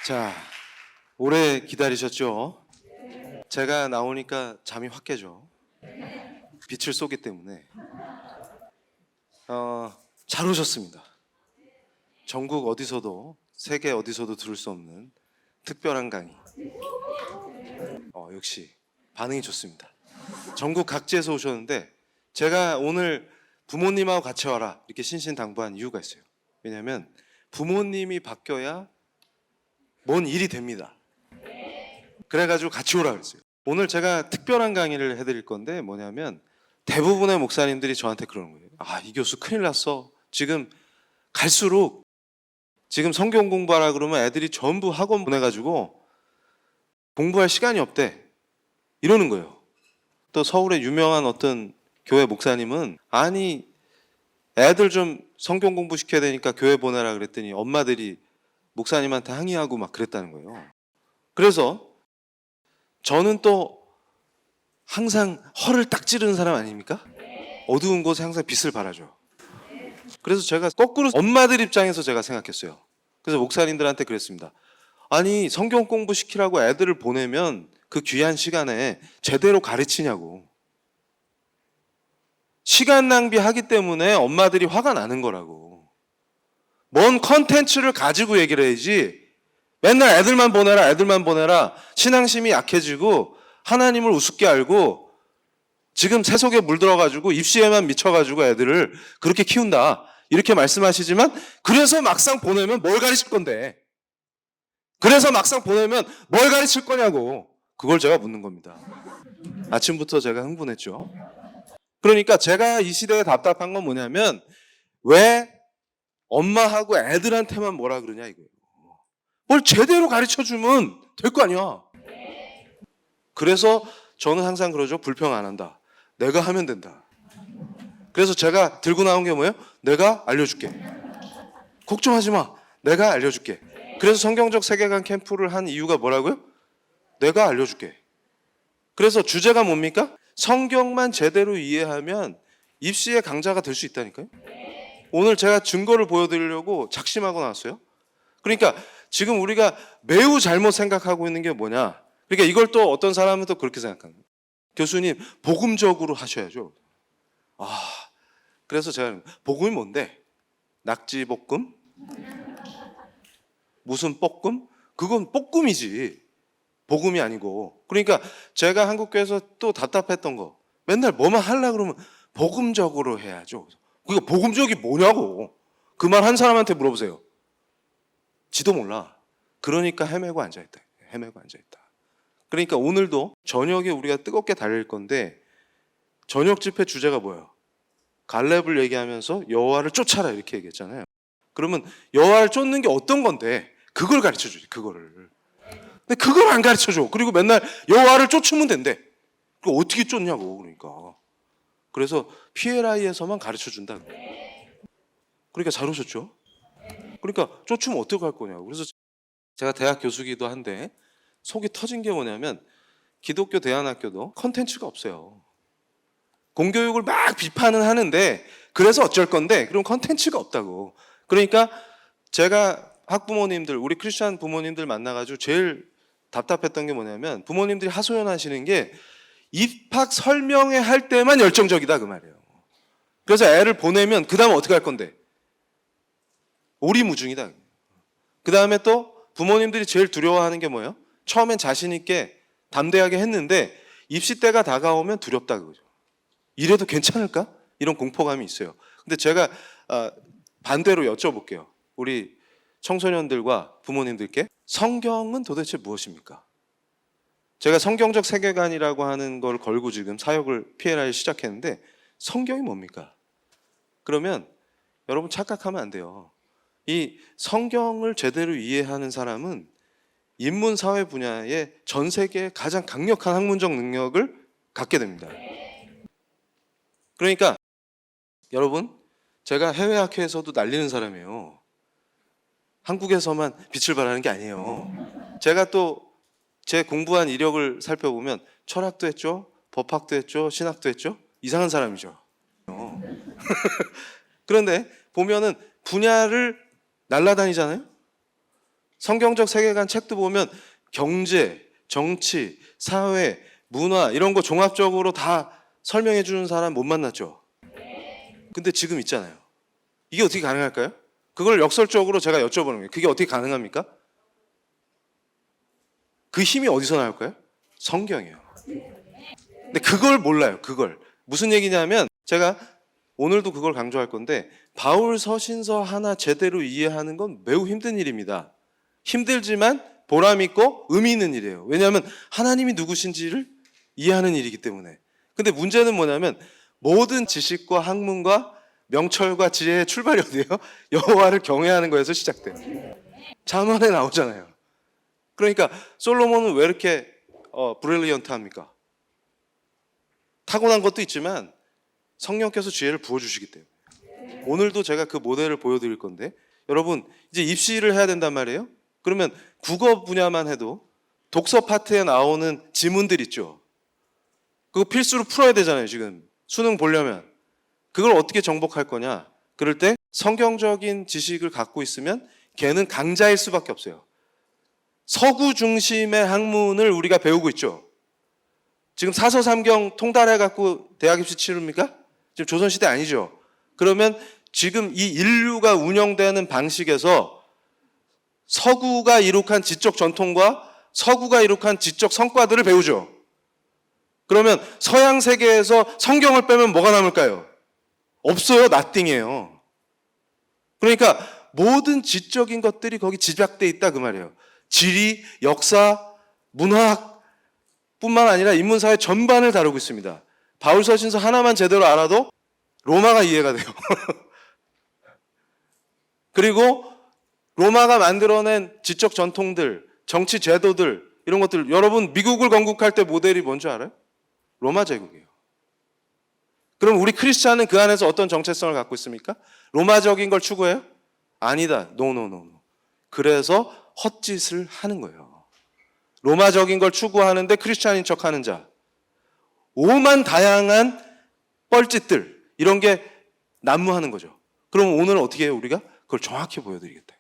자, 오래 기다리셨죠? 제가 나오니까 잠이 확 깨죠. 빛을 쏘기 때문에. 잘 오셨습니다. 전국 어디서도, 세계 어디서도 들을 수 없는 특별한 강의. 역시 반응이 좋습니다. 전국 각지에서 오셨는데 제가 오늘 부모님하고 같이 와라 이렇게 신신당부한 이유가 있어요. 왜냐하면 부모님이 바뀌어야 뭔 일이 됩니다. 그래가지고 같이 오라 그랬어요. 오늘 제가 특별한 강의를 해드릴 건데 뭐냐면 대부분의 목사님들이 저한테 그러는 거예요. 이 교수 큰일 났어. 지금 갈수록 지금 성경 공부하라 그러면 애들이 전부 학원 보내가지고 공부할 시간이 없대. 이러는 거예요. 또 서울의 유명한 어떤 교회 목사님은 아니 애들 좀 성경 공부 시켜야 되니까 교회 보내라 그랬더니 엄마들이 목사님한테 항의하고 막 그랬다는 거예요. 그래서 저는 또 항상 허를 딱 찌르는 사람 아닙니까? 어두운 곳에 항상 빛을 발하죠. 그래서 제가 거꾸로 엄마들 입장에서 제가 생각했어요. 그래서 목사님들한테 그랬습니다. 아니 성경 공부 시키라고 애들을 보내면 그 귀한 시간에 제대로 가르치냐고. 시간 낭비하기 때문에 엄마들이 화가 나는 거라고. 뭔 컨텐츠를 가지고 얘기를 해야지 맨날 애들만 보내라 애들만 보내라 신앙심이 약해지고 하나님을 우습게 알고 지금 세속에 물들어가지고 입시에만 미쳐가지고 애들을 그렇게 키운다 이렇게 말씀하시지만 그래서 막상 보내면 뭘 가르칠 건데 그래서 막상 보내면 뭘 가르칠 거냐고 그걸 제가 묻는 겁니다. 아침부터 제가 흥분했죠. 그러니까 제가 이 시대에 답답한 건 뭐냐면 왜 엄마하고 애들한테만 뭐라 그러냐 이거예요. 뭘 제대로 가르쳐주면 될 거 아니야. 그래서 저는 항상 그러죠. 불평 안 한다. 내가 하면 된다. 그래서 제가 들고 나온 게 뭐예요? 내가 알려줄게. 걱정하지 마. 내가 알려줄게. 그래서 성경적 세계관 캠프를 한 이유가 뭐라고요? 내가 알려줄게. 그래서 주제가 뭡니까? 성경만 제대로 이해하면 입시의 강자가 될 수 있다니까요. 오늘 제가 증거를 보여드리려고 작심하고 나왔어요. 그러니까 지금 우리가 매우 잘못 생각하고 있는 게 뭐냐. 그러니까 이걸 또 어떤 사람은 또 그렇게 생각합니다. 교수님 복음적으로 하셔야죠. 그래서 제가 복음이 뭔데? 낙지볶음? 무슨 볶음? 그건 볶음이지 복음이 아니고. 그러니까 제가 한국교회에서 또 답답했던 거 맨날 뭐만 하려고 그러면 복음적으로 해야죠. 그게 복음적이 뭐냐고. 그 말 한 사람한테 물어보세요. 지도 몰라. 그러니까 헤매고 앉아있다. 그러니까 오늘도 저녁에 우리가 뜨겁게 달릴 건데 저녁 집회 주제가 뭐예요? 갈렙을 얘기하면서 여호와를 쫓아라 이렇게 얘기했잖아요. 그러면 여호와를 쫓는 게 어떤 건데 그걸 가르쳐주지. 그거를. 근데 그걸 안 가르쳐줘. 그리고 맨날 여호와를 쫓으면 된대. 그거 어떻게 쫓냐고. 그러니까. 그래서 PLI에서만 가르쳐준다. 그러니까 잘 오셨죠? 그러니까 쫓으면 어떻게 할 거냐고. 그래서 제가 대학 교수기도 한데 속이 터진 게 뭐냐면 기독교 대안학교도 컨텐츠가 없어요. 공교육을 막 비판은 하는데 그래서 어쩔 건데 그럼 컨텐츠가 없다고. 그러니까 제가 학부모님들 우리 크리스찬 부모님들 만나가지고 제일 답답했던 게 뭐냐면 부모님들이 하소연하시는 게 입학 설명회 할 때만 열정적이다 그 말이에요. 그래서 애를 보내면 그 다음 어떻게 할 건데 오리무중이다. 그 다음에 또 부모님들이 제일 두려워하는 게 뭐예요? 처음엔 자신 있게 담대하게 했는데 입시 때가 다가오면 두렵다 그거죠. 이래도 괜찮을까? 이런 공포감이 있어요. 근데 제가 반대로 여쭤볼게요. 우리 청소년들과 부모님들께 성경은 도대체 무엇입니까? 제가 성경적 세계관이라고 하는 걸 걸고 지금 사역을 PLI 시작했는데 성경이 뭡니까? 그러면 여러분 착각하면 안 돼요. 이 성경을 제대로 이해하는 사람은 인문사회 분야에 전 세계에 가장 강력한 학문적 능력을 갖게 됩니다. 그러니까 여러분 제가 해외 학회에서도 날리는 사람이에요. 한국에서만 빛을 발하는 게 아니에요. 제가 또 제 공부한 이력을 살펴보면 철학도 했죠. 법학도 했죠. 신학도 했죠. 이상한 사람이죠. 그런데 보면은 분야를 날라다니잖아요. 성경적 세계관 책도 보면 경제, 정치, 사회, 문화 이런 거 종합적으로 다 설명해 주는 사람 못 만났죠. 근데 지금 있잖아요. 이게 어떻게 가능할까요? 그걸 역설적으로 제가 여쭤보는 거예요. 그게 어떻게 가능합니까? 그 힘이 어디서 나올까요? 성경이에요. 근데 그걸 몰라요. 그걸. 무슨 얘기냐면 제가 오늘도 그걸 강조할 건데 바울 서신서 하나 제대로 이해하는 건 매우 힘든 일입니다. 힘들지만 보람 있고 의미 있는 일이에요. 왜냐하면 하나님이 누구신지를 이해하는 일이기 때문에. 근데 문제는 뭐냐면 모든 지식과 학문과 명철과 지혜의 출발이 어디예요? 여호와를 경외하는 거에서 시작돼요. 잠언에 나오잖아요. 그러니까 솔로몬은 왜 이렇게 브릴리언트합니까? 타고난 것도 있지만 성령께서 지혜를 부어주시기 때문에. 오늘도 제가 그 모델을 보여드릴 건데 여러분 이제 입시를 해야 된단 말이에요. 그러면 국어 분야만 해도 독서 파트에 나오는 지문들 있죠. 그거 필수로 풀어야 되잖아요. 지금 수능 보려면. 그걸 어떻게 정복할 거냐. 그럴 때 성경적인 지식을 갖고 있으면 걔는 강자일 수밖에 없어요. 서구 중심의 학문을 우리가 배우고 있죠. 지금 사서삼경 통달해 갖고 대학 입시 치릅니까? 지금 조선시대 아니죠. 그러면 지금 이 인류가 운영되는 방식에서 서구가 이룩한 지적 전통과 서구가 이룩한 지적 성과들을 배우죠. 그러면 서양 세계에서 성경을 빼면 뭐가 남을까요? 없어요. 나띵이에요. 그러니까 모든 지적인 것들이 거기 집약돼 있다 그 말이에요. 지리, 역사, 문학 뿐만 아니라 인문사회 전반을 다루고 있습니다. 바울 서신서 하나만 제대로 알아도 로마가 이해가 돼요. 그리고 로마가 만들어낸 지적 전통들, 정치 제도들 이런 것들 여러분 미국을 건국할 때 모델이 뭔지 알아요? 로마 제국이에요. 그럼 우리 크리스찬은 그 안에서 어떤 정체성을 갖고 있습니까? 로마적인 걸 추구해요? 아니다. 노. 그래서 헛짓을 하는 거예요. 로마적인 걸 추구하는데 크리스찬인 척하는 자. 오만 다양한 뻘짓들 이런 게 난무하는 거죠. 그럼 오늘 어떻게 해요? 우리가 그걸 정확히 보여드리겠다.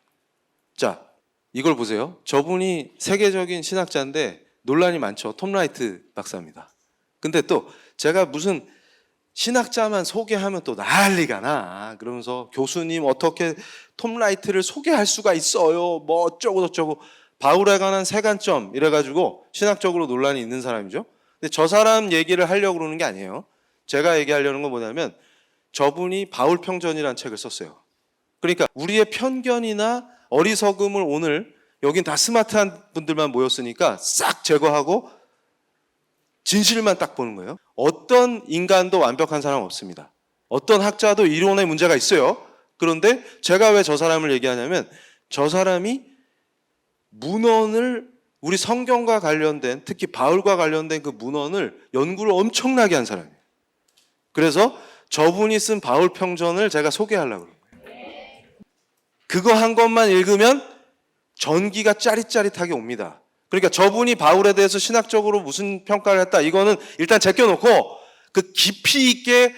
자, 이걸 보세요. 저분이 세계적인 신학자인데 논란이 많죠. 톰 라이트 박사입니다. 근데 또 제가 무슨 신학자만 소개하면 또 난리가 나. 그러면서 교수님 어떻게 톰 라이트를 소개할 수가 있어요. 뭐 어쩌고 저쩌고. 바울에 관한 세관점 이래가지고 신학적으로 논란이 있는 사람이죠. 근데 저 사람 얘기를 하려고 그러는 게 아니에요. 제가 얘기하려는 건 뭐냐면 저분이 바울평전이라는 책을 썼어요. 그러니까 우리의 편견이나 어리석음을 오늘 여긴 다 스마트한 분들만 모였으니까 싹 제거하고 진실만 딱 보는 거예요. 어떤 인간도 완벽한 사람 없습니다. 어떤 학자도 이론에 문제가 있어요. 그런데 제가 왜 저 사람을 얘기하냐면 저 사람이 문헌을 우리 성경과 관련된 특히 바울과 관련된 그 문헌을 연구를 엄청나게 한 사람이에요. 그래서 저분이 쓴 바울평전을 제가 소개하려고 그런 거예요. 그거 한 것만 읽으면 전기가 짜릿짜릿하게 옵니다. 그러니까 저분이 바울에 대해서 신학적으로 무슨 평가를 했다 이거는 일단 제껴놓고 그 깊이 있게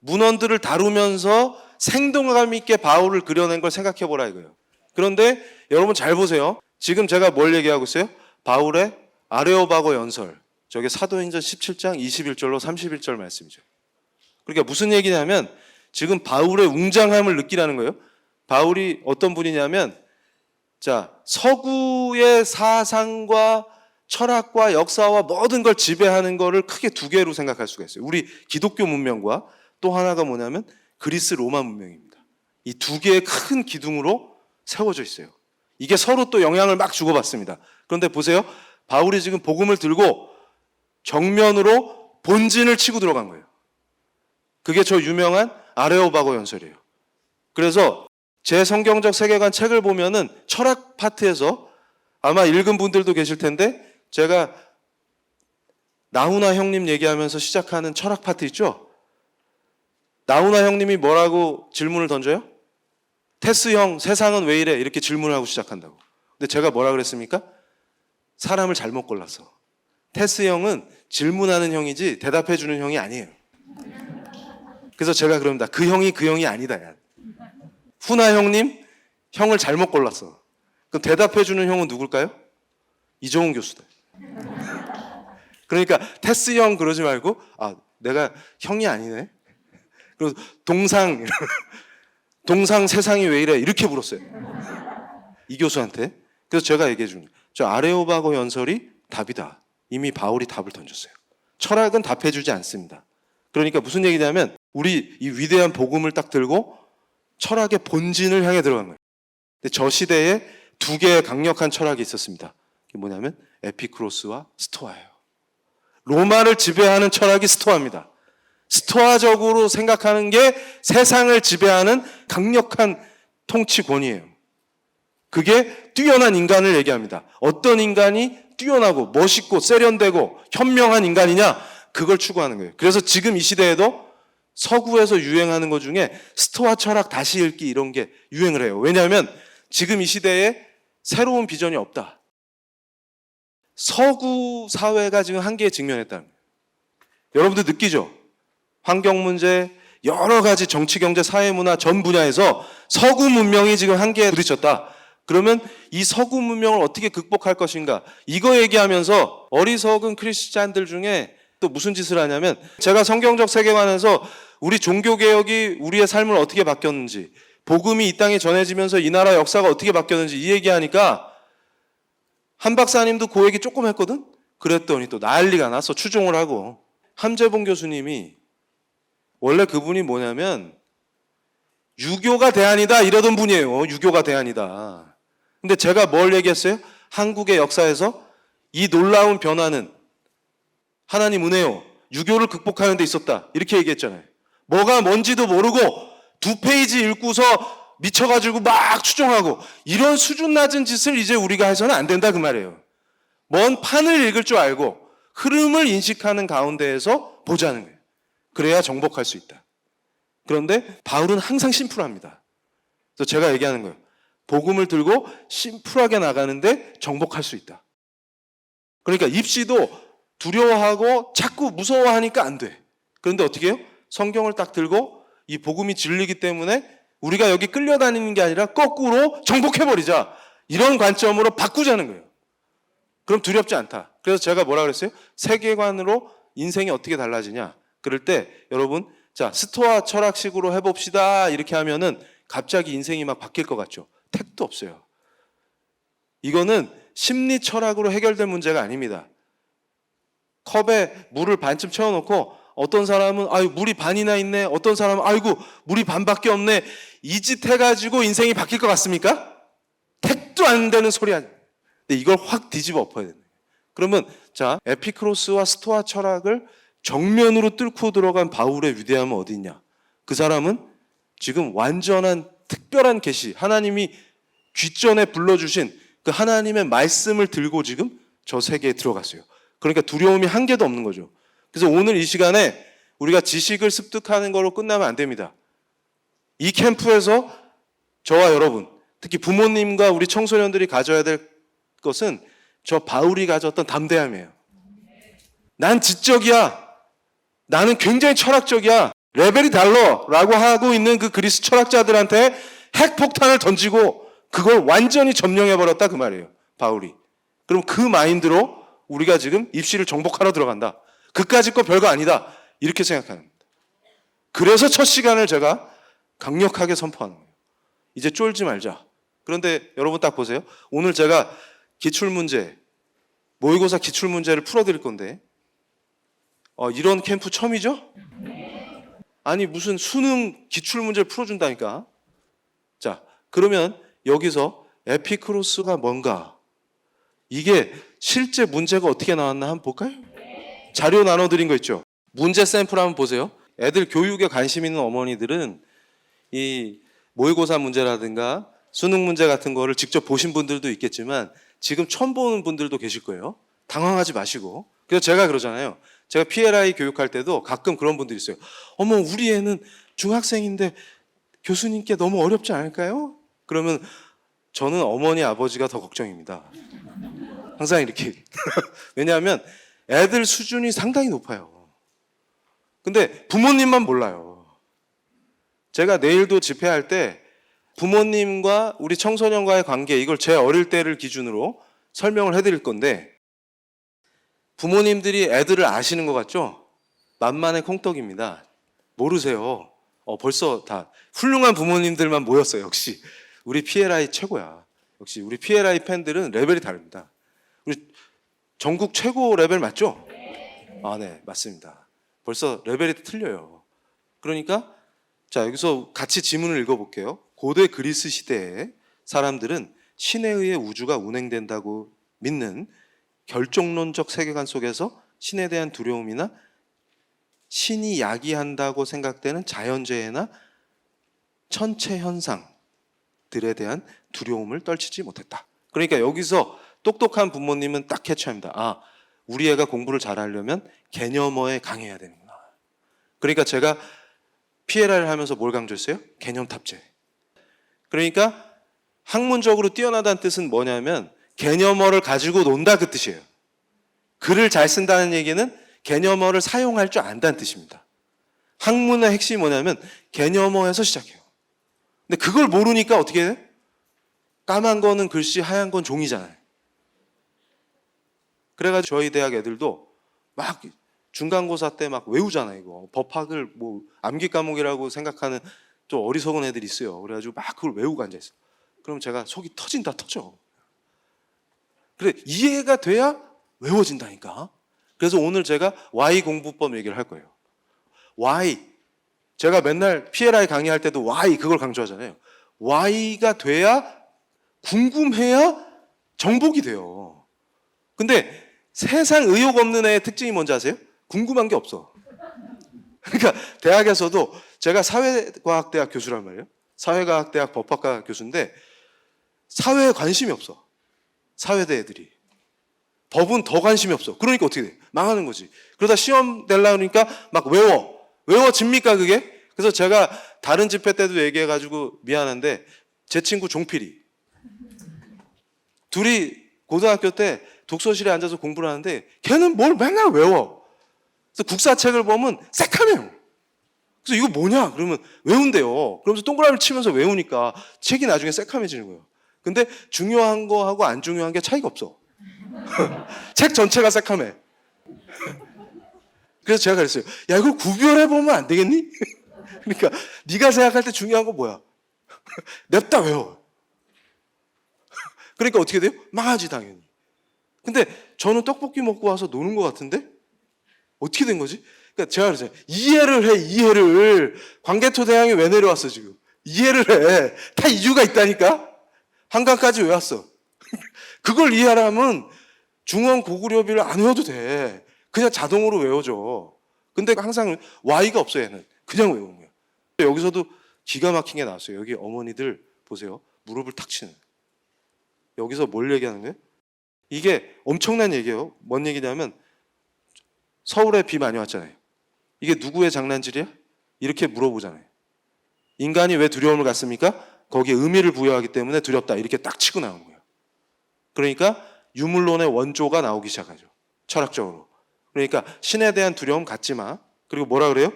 문헌들을 다루면서 생동감 있게 바울을 그려낸 걸 생각해 보라 이거예요. 그런데 여러분 잘 보세요. 지금 제가 뭘 얘기하고 있어요? 바울의 아레오바고 연설. 저게 사도행전 17장 21절로 31절 말씀이죠. 그러니까 무슨 얘기냐면 지금 바울의 웅장함을 느끼라는 거예요. 바울이 어떤 분이냐면 자, 서구의 사상과 철학과 역사와 모든 걸 지배하는 거를 크게 두 개로 생각할 수가 있어요. 우리 기독교 문명과 또 하나가 뭐냐면 그리스 로마 문명입니다. 이 두 개의 큰 기둥으로 세워져 있어요. 이게 서로 또 영향을 막 주고받습니다. 그런데 보세요. 바울이 지금 복음을 들고 정면으로 본진을 치고 들어간 거예요. 그게 저 유명한 아레오바고 연설이에요. 그래서 제 성경적 세계관 책을 보면은 철학 파트에서 아마 읽은 분들도 계실 텐데 제가 나훈아 형님 얘기하면서 시작하는 철학 파트 있죠? 나훈아 형님이 뭐라고 질문을 던져요? 테스 형, 세상은 왜 이래? 이렇게 질문을 하고 시작한다고. 근데 제가 뭐라 그랬습니까? 사람을 잘못 골랐어. 테스 형은 질문하는 형이지 대답해 주는 형이 아니에요. 그래서 제가 그럽니다. 그 형이 아니다. 야. 후나 형님, 형을 잘못 골랐어. 그럼 대답해주는 형은 누굴까요? 이종훈 교수다. 그러니까 테스 형 그러지 말고 내가 형이 아니네. 그리고 동상 세상이 왜 이래 이렇게 물었어요. 이 교수한테. 그래서 제가 얘기해 준 거예요. 저 아레오바고 연설이 답이다. 이미 바울이 답을 던졌어요. 철학은 답해주지 않습니다. 그러니까 무슨 얘기냐면 우리 이 위대한 복음을 딱 들고 철학의 본진을 향해 들어간 거예요. 근데 저 시대에 두 개의 강력한 철학이 있었습니다. 그게 뭐냐면 에피쿠로스와 스토아예요. 로마를 지배하는 철학이 스토아입니다. 스토아적으로 생각하는 게 세상을 지배하는 강력한 통치권이에요. 그게 뛰어난 인간을 얘기합니다. 어떤 인간이 뛰어나고 멋있고 세련되고 현명한 인간이냐? 그걸 추구하는 거예요. 그래서 지금 이 시대에도 서구에서 유행하는 것 중에 스토아 철학 다시 읽기 이런 게 유행을 해요. 왜냐하면 지금 이 시대에 새로운 비전이 없다. 서구 사회가 지금 한계에 직면했다는 거예요. 여러분들 느끼죠? 환경 문제, 여러 가지 정치, 경제, 사회, 문화 전 분야에서 서구 문명이 지금 한계에 부딪혔다. 그러면 이 서구 문명을 어떻게 극복할 것인가? 이거 얘기하면서 어리석은 크리스찬들 중에 또 무슨 짓을 하냐면 제가 성경적 세계관에서 우리 종교개혁이 우리의 삶을 어떻게 바뀌었는지 복음이 이 땅에 전해지면서 이 나라 역사가 어떻게 바뀌었는지 이 얘기하니까 한 박사님도 그 얘기 조금 했거든? 그랬더니 또 난리가 나서 추종을 하고 함재봉 교수님이 원래 그분이 뭐냐면 유교가 대안이다 이러던 분이에요. 유교가 대안이다. 근데 제가 뭘 얘기했어요? 한국의 역사에서 이 놀라운 변화는 하나님 은혜요. 유교를 극복하는 데 있었다. 이렇게 얘기했잖아요. 뭐가 뭔지도 모르고 2페이지 읽고서 미쳐가지고 막 추종하고 이런 수준 낮은 짓을 이제 우리가 해서는 안 된다 그 말이에요. 먼 판을 읽을 줄 알고 흐름을 인식하는 가운데에서 보자는 거예요. 그래야 정복할 수 있다. 그런데 바울은 항상 심플합니다. 그래서 제가 얘기하는 거예요. 복음을 들고 심플하게 나가는데 정복할 수 있다. 그러니까 입시도 두려워하고 자꾸 무서워하니까 안 돼. 그런데 어떻게 해요? 성경을 딱 들고 이 복음이 진리이기 때문에 우리가 여기 끌려다니는 게 아니라 거꾸로 정복해버리자. 이런 관점으로 바꾸자는 거예요. 그럼 두렵지 않다. 그래서 제가 뭐라 그랬어요? 세계관으로 인생이 어떻게 달라지냐. 그럴 때 여러분 자 스토아 철학식으로 해봅시다 이렇게 하면은 갑자기 인생이 막 바뀔 것 같죠. 택도 없어요. 이거는 심리 철학으로 해결될 문제가 아닙니다. 컵에 물을 반쯤 채워놓고 어떤 사람은 아유 물이 반이나 있네. 어떤 사람은 아이고 물이 반밖에 없네. 이 짓 해가지고 인생이 바뀔 것 같습니까? 택도 안 되는 소리 아니에요. 근데 이걸 확 뒤집어 엎어야 돼요. 그러면 자 에피크로스와 스토아 철학을 정면으로 뚫고 들어간 바울의 위대함은 어디 있냐? 그 사람은 지금 완전한 특별한 계시, 하나님이 귓전에 불러주신 그 하나님의 말씀을 들고 지금 저 세계에 들어갔어요. 그러니까 두려움이 한 개도 없는 거죠. 그래서 오늘 이 시간에 우리가 지식을 습득하는 거로 끝나면 안 됩니다. 이 캠프에서 저와 여러분, 특히 부모님과 우리 청소년들이 가져야 될 것은 저 바울이 가졌던 담대함이에요. 난 지적이야. 나는 굉장히 철학적이야. 레벨이 달러 라고 하고 있는 그 그리스 철학자들한테 핵폭탄을 던지고 그걸 완전히 점령해버렸다 그 말이에요. 바울이. 그럼 그 마인드로 우리가 지금 입시를 정복하러 들어간다. 그까짓 거 별거 아니다. 이렇게 생각하는 겁니다. 그래서 첫 시간을 제가 강력하게 선포하는 거예요. 이제 쫄지 말자. 그런데 여러분 딱 보세요. 오늘 제가 기출문제, 모의고사 기출문제를 풀어드릴 건데 이런 캠프 처음이죠? 아니 무슨 수능 기출문제를 풀어준다니까. 자 그러면 여기서 에피크로스가 뭔가 이게 실제 문제가 어떻게 나왔나 한번 볼까요? 자료 나눠드린 거 있죠? 문제 샘플 한번 보세요. 애들 교육에 관심 있는 어머니들은 이 모의고사 문제라든가 수능 문제 같은 거를 직접 보신 분들도 있겠지만 지금 처음 보는 분들도 계실 거예요. 당황하지 마시고. 그래서 제가 그러잖아요. 제가 PLI 교육할 때도 가끔 그런 분들이 있어요. 어머 우리 애는 중학생인데 교수님께 너무 어렵지 않을까요? 그러면 저는 어머니 아버지가 더 걱정입니다. 항상 이렇게. 왜냐하면 애들 수준이 상당히 높아요. 근데 부모님만 몰라요. 제가 내일도 집회할 때 부모님과 우리 청소년과의 관계, 이걸 제 어릴 때를 기준으로 설명을 해드릴 건데, 부모님들이 애들을 아시는 것 같죠? 만만의 콩떡입니다. 모르세요. 벌써 다 훌륭한 부모님들만 모였어요. 역시 우리 PLI 최고야. 역시 우리 PLI 팬들은 레벨이 다릅니다. 우리 전국 최고 레벨 맞죠? 아, 네, 맞습니다. 벌써 레벨이 틀려요. 그러니까 자, 여기서 같이 지문을 읽어볼게요. 고대 그리스 시대에 사람들은 신에 의해 우주가 운행된다고 믿는 결정론적 세계관 속에서 신에 대한 두려움이나 신이 야기한다고 생각되는 자연재해나 천체 현상들에 대한 두려움을 떨치지 못했다. 그러니까 여기서 똑똑한 부모님은 딱 캐치합니다. 아, 우리 애가 공부를 잘하려면 개념어에 강해야 되는구나. 그러니까 제가 PLI를 하면서 뭘 강조했어요? 개념 탑재. 그러니까 학문적으로 뛰어나다는 뜻은 뭐냐면 개념어를 가지고 논다 그 뜻이에요. 글을 잘 쓴다는 얘기는 개념어를 사용할 줄 안다는 뜻입니다. 학문의 핵심이 뭐냐면 개념어에서 시작해요. 근데 그걸 모르니까 어떻게 해요? 까만 거는 글씨, 하얀 건 종이잖아요. 그래가지고 저희 대학 애들도 막 중간고사 때 막 외우잖아요. 이거 법학을 뭐 암기 과목이라고 생각하는 좀 어리석은 애들이 있어요. 그래가지고 막 그걸 외우고 앉아있어요. 그럼 제가 속이 터진다 터져. 그래, 이해가 돼야 외워진다니까. 그래서 오늘 제가 Y 공부법 얘기를 할 거예요. Y. 제가 맨날 PLI 강의할 때도 Y 그걸 강조하잖아요. Y가 돼야, 궁금해야 정복이 돼요. 근데 세상 의욕 없는 애의 특징이 뭔지 아세요? 궁금한 게 없어. 그러니까 대학에서도 제가 사회과학대학 교수란 말이에요. 사회과학대학 법학과 교수인데 사회에 관심이 없어. 사회대 애들이. 법은 더 관심이 없어. 그러니까 어떻게 돼? 망하는 거지. 그러다 시험 되려고 하니까 막 외워집니까 그게? 그래서 제가 다른 집회 때도 얘기해가지고 미안한데 제 친구 종필이 둘이 고등학교 때 독서실에 앉아서 공부를 하는데 걔는 뭘 맨날 외워. 그래서 국사책을 보면 새카매요. 그래서 이거 뭐냐? 그러면 외운대요. 그러면서 동그라미를 치면서 외우니까 책이 나중에 새카매지는 거예요. 근데 중요한 거하고 안 중요한 게 차이가 없어. 책 전체가 새카매. 그래서 제가 그랬어요. 야, 이걸 구별해보면 안 되겠니? 그러니까 네가 생각할 때 중요한 건 뭐야? 냅다 외워. 그러니까 어떻게 돼요? 망하지 당연히. 근데 저는 떡볶이 먹고 와서 노는 것 같은데? 어떻게 된 거지? 그러니까 제가 그랬어요. 이해를 해, 이해를. 광개토 대왕이 왜 내려왔어 지금? 이해를 해. 다 이유가 있다니까? 한강까지 왜 왔어? 그걸 이해하려면 중원 고구려비를 안 외워도 돼. 그냥 자동으로 외워져. 근데 항상 Y가 없어 얘는. 그냥 외우는 거야. 여기서도 기가 막힌 게 나왔어요. 여기 어머니들 보세요. 무릎을 탁 치는. 여기서 뭘 얘기하는 거예요? 이게 엄청난 얘기예요. 뭔 얘기냐면 서울에 비 많이 왔잖아요. 이게 누구의 장난질이야? 이렇게 물어보잖아요. 인간이 왜 두려움을 갖습니까? 거기에 의미를 부여하기 때문에 두렵다. 이렇게 딱 치고 나오는 거예요. 그러니까 유물론의 원조가 나오기 시작하죠. 철학적으로. 그러니까 신에 대한 두려움 갖지 마. 그리고 뭐라 그래요?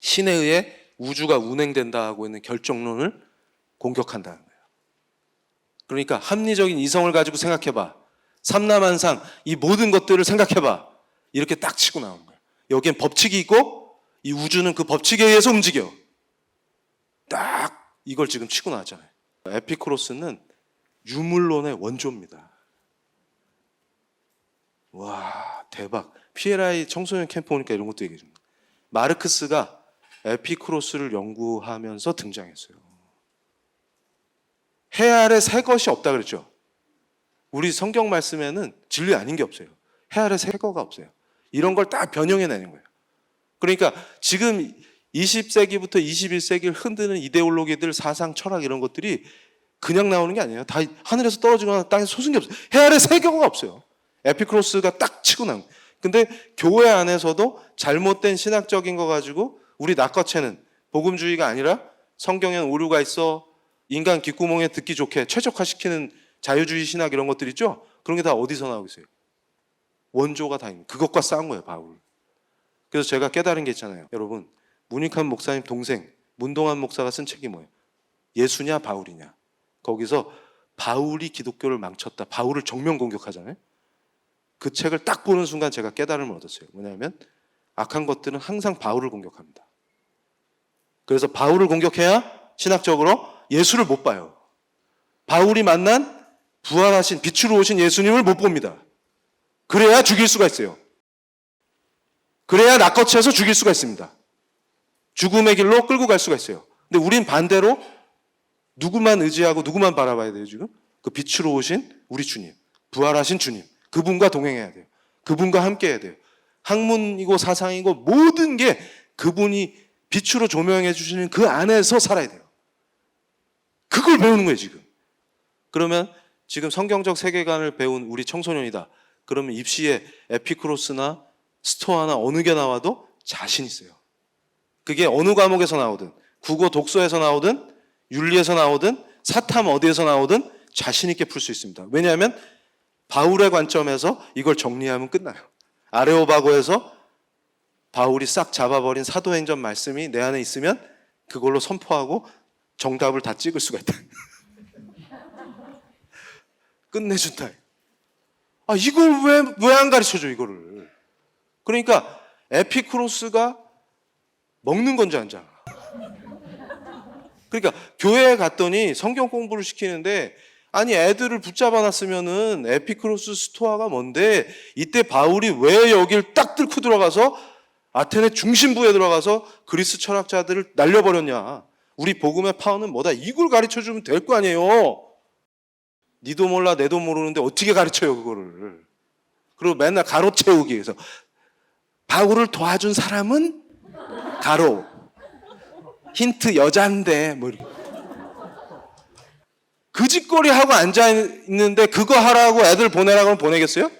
신에 의해 우주가 운행된다 하고 있는 결정론을 공격한다는 거예요. 그러니까 합리적인 이성을 가지고 생각해봐. 삼라만상 이 모든 것들을 생각해봐. 이렇게 딱 치고 나오는 거예요. 여기엔 법칙이 있고 이 우주는 그 법칙에 의해서 움직여. 딱 이걸 지금 치고 나왔잖아요. 에피쿠로스는 유물론의 원조입니다. 와, 대박. PLI 청소년 캠프 오니까 이런 것도 얘기해 줍니다. 마르크스가 에피쿠로스를 연구하면서 등장했어요. 해 아래 새 것이 없다 그랬죠. 우리 성경 말씀에는 진리 아닌 게 없어요. 해 아래 새 거가 없어요. 이런 걸 딱 변형해내는 거예요. 그러니까 지금 20세기부터 21세기를 흔드는 이데올로기들, 사상, 철학 이런 것들이 그냥 나오는 게 아니에요. 다 하늘에서 떨어지거나 땅에서 솟은 게 없어요. 해 아래 새 거가 없어요. 에피쿠로스가 딱 치고 나온 거예요. 근데 교회 안에서도 잘못된 신학적인 거 가지고 우리 낚아채는 복음주의가 아니라 성경에는 오류가 있어, 인간 귓구멍에 듣기 좋게 최적화시키는 자유주의 신학 이런 것들 있죠? 그런 게 다 어디서 나오고 있어요? 원조가 다 있는, 그것과 싸운 거예요, 바울. 그래서 제가 깨달은 게 있잖아요. 여러분, 문익환 목사님 동생 문동환 목사가 쓴 책이 뭐예요? 예수냐 바울이냐. 거기서 바울이 기독교를 망쳤다. 바울을 정면 공격하잖아요. 그 책을 딱 보는 순간 제가 깨달음을 얻었어요. 뭐냐면 악한 것들은 항상 바울을 공격합니다. 그래서 바울을 공격해야 신학적으로 예수를 못 봐요. 바울이 만난 부활하신 빛으로 오신 예수님을 못 봅니다. 그래야 죽일 수가 있어요. 그래야 낚아채서 죽일 수가 있습니다. 죽음의 길로 끌고 갈 수가 있어요. 근데 우린 반대로 누구만 의지하고 누구만 바라봐야 돼요, 지금? 그 빛으로 오신 우리 주님, 부활하신 주님. 그분과 동행해야 돼요. 그분과 함께 해야 돼요. 학문이고 사상이고 모든 게 그분이 빛으로 조명해 주시는 그 안에서 살아야 돼요. 그걸 배우는 거예요, 지금. 그러면 지금 성경적 세계관을 배운 우리 청소년이다. 그러면 입시에 에피크로스나 스토아나 어느 게 나와도 자신 있어요. 그게 어느 과목에서 나오든 국어 독서에서 나오든 윤리에서 나오든 사탐 어디에서 나오든 자신 있게 풀 수 있습니다. 왜냐하면 바울의 관점에서 이걸 정리하면 끝나요. 아레오바고에서 바울이 싹 잡아버린 사도행전 말씀이 내 안에 있으면 그걸로 선포하고 정답을 다 찍을 수가 있다. 끝내준다. 아, 이걸 왜 안 가르쳐줘, 이거를. 그러니까 에피크로스가 먹는 건지 안 잖아. 그러니까 교회에 갔더니 성경 공부를 시키는데 아니 애들을 붙잡아 놨으면은 에피크로스 스토아가 뭔데 이때 바울이 왜 여길 딱 뚫고 들어가서 아테네 중심부에 들어가서 그리스 철학자들을 날려버렸냐. 우리 복음의 파워는 뭐다. 이걸 가르쳐주면 될 거 아니에요. 니도 몰라 내도 모르는데 어떻게 가르쳐요 그거를. 그리고 맨날 가로 채우기 위해서 바울을 도와준 사람은 가로 힌트 여잔데 뭐 이렇게. 그 짓거리 하고 앉아있는데 그거 하라고 애들 보내라고 하면 보내겠어요?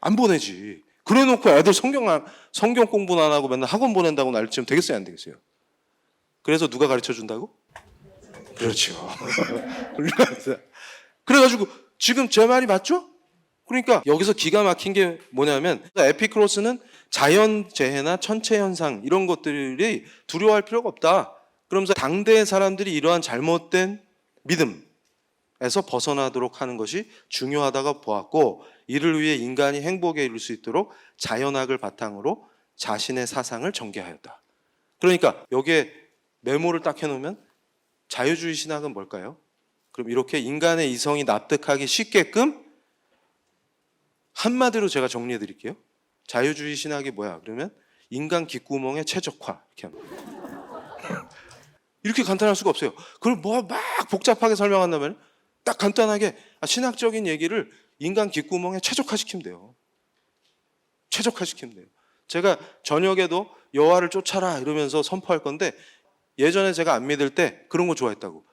안 보내지. 그래 놓고 애들 성경 공부는 안 하고 맨날 학원 보낸다고 난리치면 되겠어요 안 되겠어요? 그래서 누가 가르쳐 준다고? 그렇죠. 그래가지고 지금 제 말이 맞죠? 그러니까 여기서 기가 막힌 게 뭐냐면 에피크로스는 자연재해나 천체현상 이런 것들이 두려워할 필요가 없다. 그러면서 당대의 사람들이 이러한 잘못된 믿음에서 벗어나도록 하는 것이 중요하다고 보았고 이를 위해 인간이 행복에 이를 수 있도록 자연학을 바탕으로 자신의 사상을 전개하였다. 그러니까 여기에 메모를 딱 해놓으면 자유주의 신학은 뭘까요? 그럼 이렇게 인간의 이성이 납득하기 쉽게끔 한마디로 제가 정리해 드릴게요. 자유주의 신학이 뭐야? 그러면 인간 귓구멍의 최적화 이렇게 합니다. 이렇게 간단할 수가 없어요. 그걸 뭐 막 복잡하게 설명한다면 딱 간단하게 신학적인 얘기를 인간 귓구멍에 최적화시키면 돼요. 최적화시키면 돼요. 제가 저녁에도 여호와를 쫓아라 이러면서 선포할 건데 예전에 제가 안 믿을 때 그런 거 좋아했다고.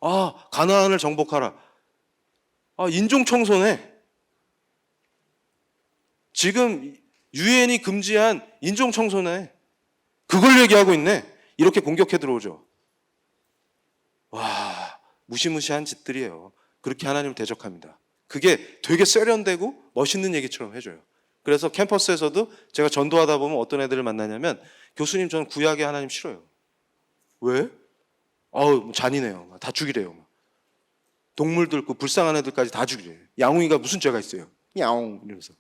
아, 가나안을 정복하라. 아, 인종 청소네. 지금 유엔이 금지한 인종 청소네. 그걸 얘기하고 있네. 이렇게 공격해 들어오죠. 와, 무시무시한 짓들이에요. 그렇게 하나님을 대적합니다. 그게 되게 세련되고 멋있는 얘기처럼 해줘요. 그래서 캠퍼스에서도 제가 전도하다 보면 어떤 애들을 만나냐면 교수님 저는 구약의 하나님 싫어요. 왜? 아우 잔인해요. 다 죽이래요. 동물들 그 불쌍한 애들까지 다 죽이래요. 양웅이가 무슨 죄가 있어요? 야옹 이러면서.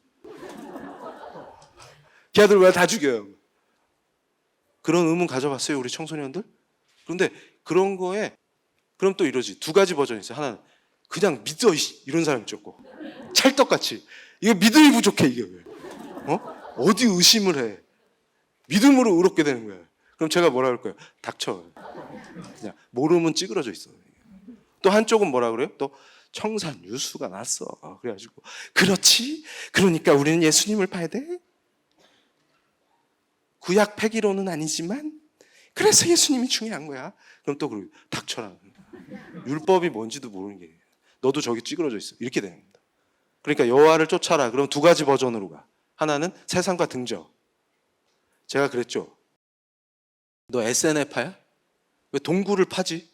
걔들 왜 다 죽여요? 그런 의문 가져봤어요 우리 청소년들? 그런데 그런 거에 그럼 또 이러지. 두 가지 버전이 있어요. 하나는 그냥 믿어 이런 사람이 있고 찰떡같이 이거 믿음이 부족해 이게 왜? 어디 의심을 해? 믿음으로 의롭게 되는 거야. 그럼 제가 뭐라 그럴 거예요? 닥쳐. 그냥 모르면 찌그러져 있어. 또 한쪽은 뭐라 그래요? 또 청산 유수가 났어. 그래가지고 그렇지. 그러니까 우리는 예수님을 봐야 돼. 구약 폐기로는 아니지만 그래서 예수님이 중요한 거야. 그럼 또 그러고 닥쳐라. 율법이 뭔지도 모르는 게 너도 저기 찌그러져 있어. 이렇게 되는 겁니다. 그러니까 여호와를 쫓아라. 그럼 두 가지 버전으로 가. 하나는 세상과 등져. 제가 그랬죠. 너 SNF파야? 왜 동굴을 파지?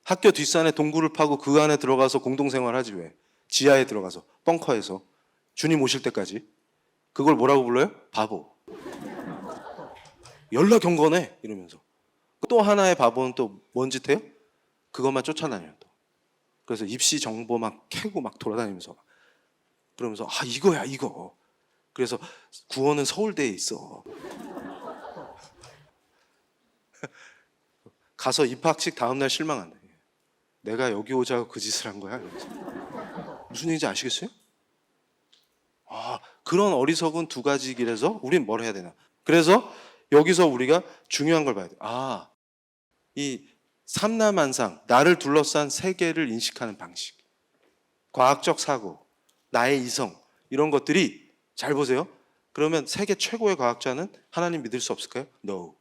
학교 뒷산에 동굴을 파고 그 안에 들어가서 공동생활하지 왜? 지하에 들어가서 벙커에서 주님 오실 때까지. 그걸 뭐라고 불러요? 바보. 연락 경건해 이러면서. 또 하나의 바보는 또 뭔 짓 해요? 그것만 쫓아다녀요. 또. 그래서 입시 정보 막 캐고 막 돌아다니면서 그러면서 이거야 이거. 그래서 구원은 서울대에 있어. 가서 입학식 다음날 실망한다. 내가 여기 오자고 그 짓을 한 거야. 이러면서. 무슨 얘기인지 아시겠어요? 그런 어리석은 두 가지 길에서 우린 뭘 해야 되나? 그래서 여기서 우리가 중요한 걸 봐야 돼. 이 삼라만상, 나를 둘러싼 세계를 인식하는 방식, 과학적 사고, 나의 이성, 이런 것들이 잘 보세요. 그러면 세계 최고의 과학자는 하나님 믿을 수 없을까요? No.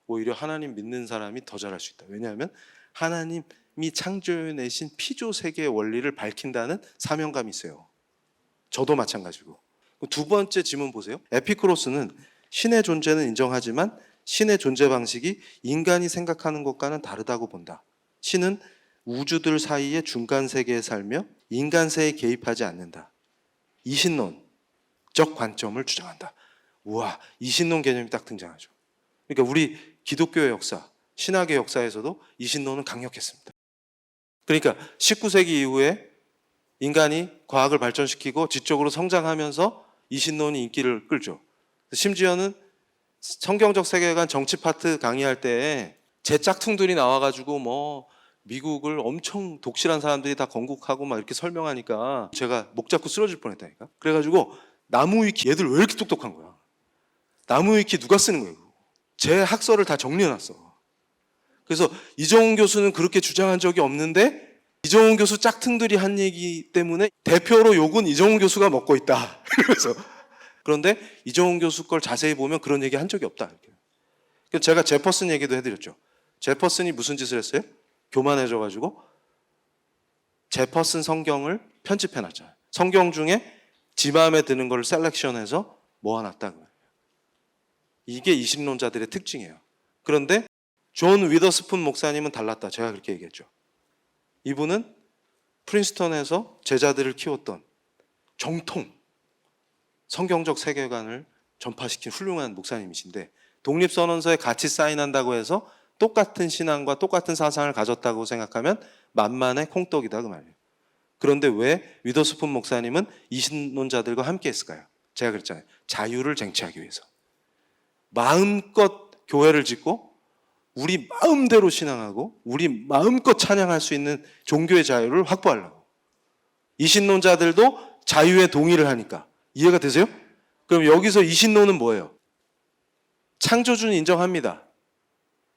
오히려 하나님 믿는 사람이 더 잘할 수 있다. 왜냐하면 하나님이 창조해내신 피조 세계의 원리를 밝힌다는 사명감이 있어요. 저도 마찬가지고. 두 번째 지문 보세요. 에피쿠로스는 신의 존재는 인정하지만 신의 존재 방식이 인간이 생각하는 것과는 다르다고 본다. 신은 우주들 사이의 중간 세계에 살며 인간세에 개입하지 않는다. 이신론적 관점을 주장한다. 우와, 이신론 개념이 딱 등장하죠. 그러니까 우리 기독교의 역사, 신학의 역사에서도 이신론은 강력했습니다. 그러니까 19세기 이후에 인간이 과학을 발전시키고 지적으로 성장하면서 이신론이 인기를 끌죠. 심지어는 성경적 세계관 정치 파트 강의할 때 제 짝퉁들이 나와가지고 뭐 미국을 엄청 독실한 사람들이 다 건국하고 막 이렇게 설명하니까 제가 목 잡고 쓰러질 뻔했다니까. 그래가지고 나무 위키 얘들 왜 이렇게 똑똑한 거야? 나무 위키 누가 쓰는 거예요? 제 학설을 다 정리해놨어. 그래서 이정훈 교수는 그렇게 주장한 적이 없는데 이정훈 교수 짝퉁들이 한 얘기 때문에 대표로 욕은 이정훈 교수가 먹고 있다. 그래서 그런데 이정훈 교수 걸 자세히 보면 그런 얘기 한 적이 없다. 그래서 제가 제퍼슨 얘기도 해드렸죠. 제퍼슨이 무슨 짓을 했어요? 교만해져가지고 제퍼슨 성경을 편집해놨잖아요. 성경 중에 지 마음에 드는 걸 셀렉션해서 모아놨다. 이게 이신론자들의 특징이에요. 그런데 존 위더스푼 목사님은 달랐다. 제가 그렇게 얘기했죠. 이분은 프린스턴에서 제자들을 키웠던 정통 성경적 세계관을 전파시킨 훌륭한 목사님이신데 독립선언서에 같이 사인한다고 해서 똑같은 신앙과 똑같은 사상을 가졌다고 생각하면 만만의 콩떡이다 그 말이에요. 그런데 왜 위더스푼 목사님은 이신론자들과 함께 했을까요? 제가 그랬잖아요. 자유를 쟁취하기 위해서. 마음껏 교회를 짓고 우리 마음대로 신앙하고 우리 마음껏 찬양할 수 있는 종교의 자유를 확보하려고. 이신론자들도 자유에 동의를 하니까. 이해가 되세요? 그럼 여기서 이신론은 뭐예요? 창조주는 인정합니다.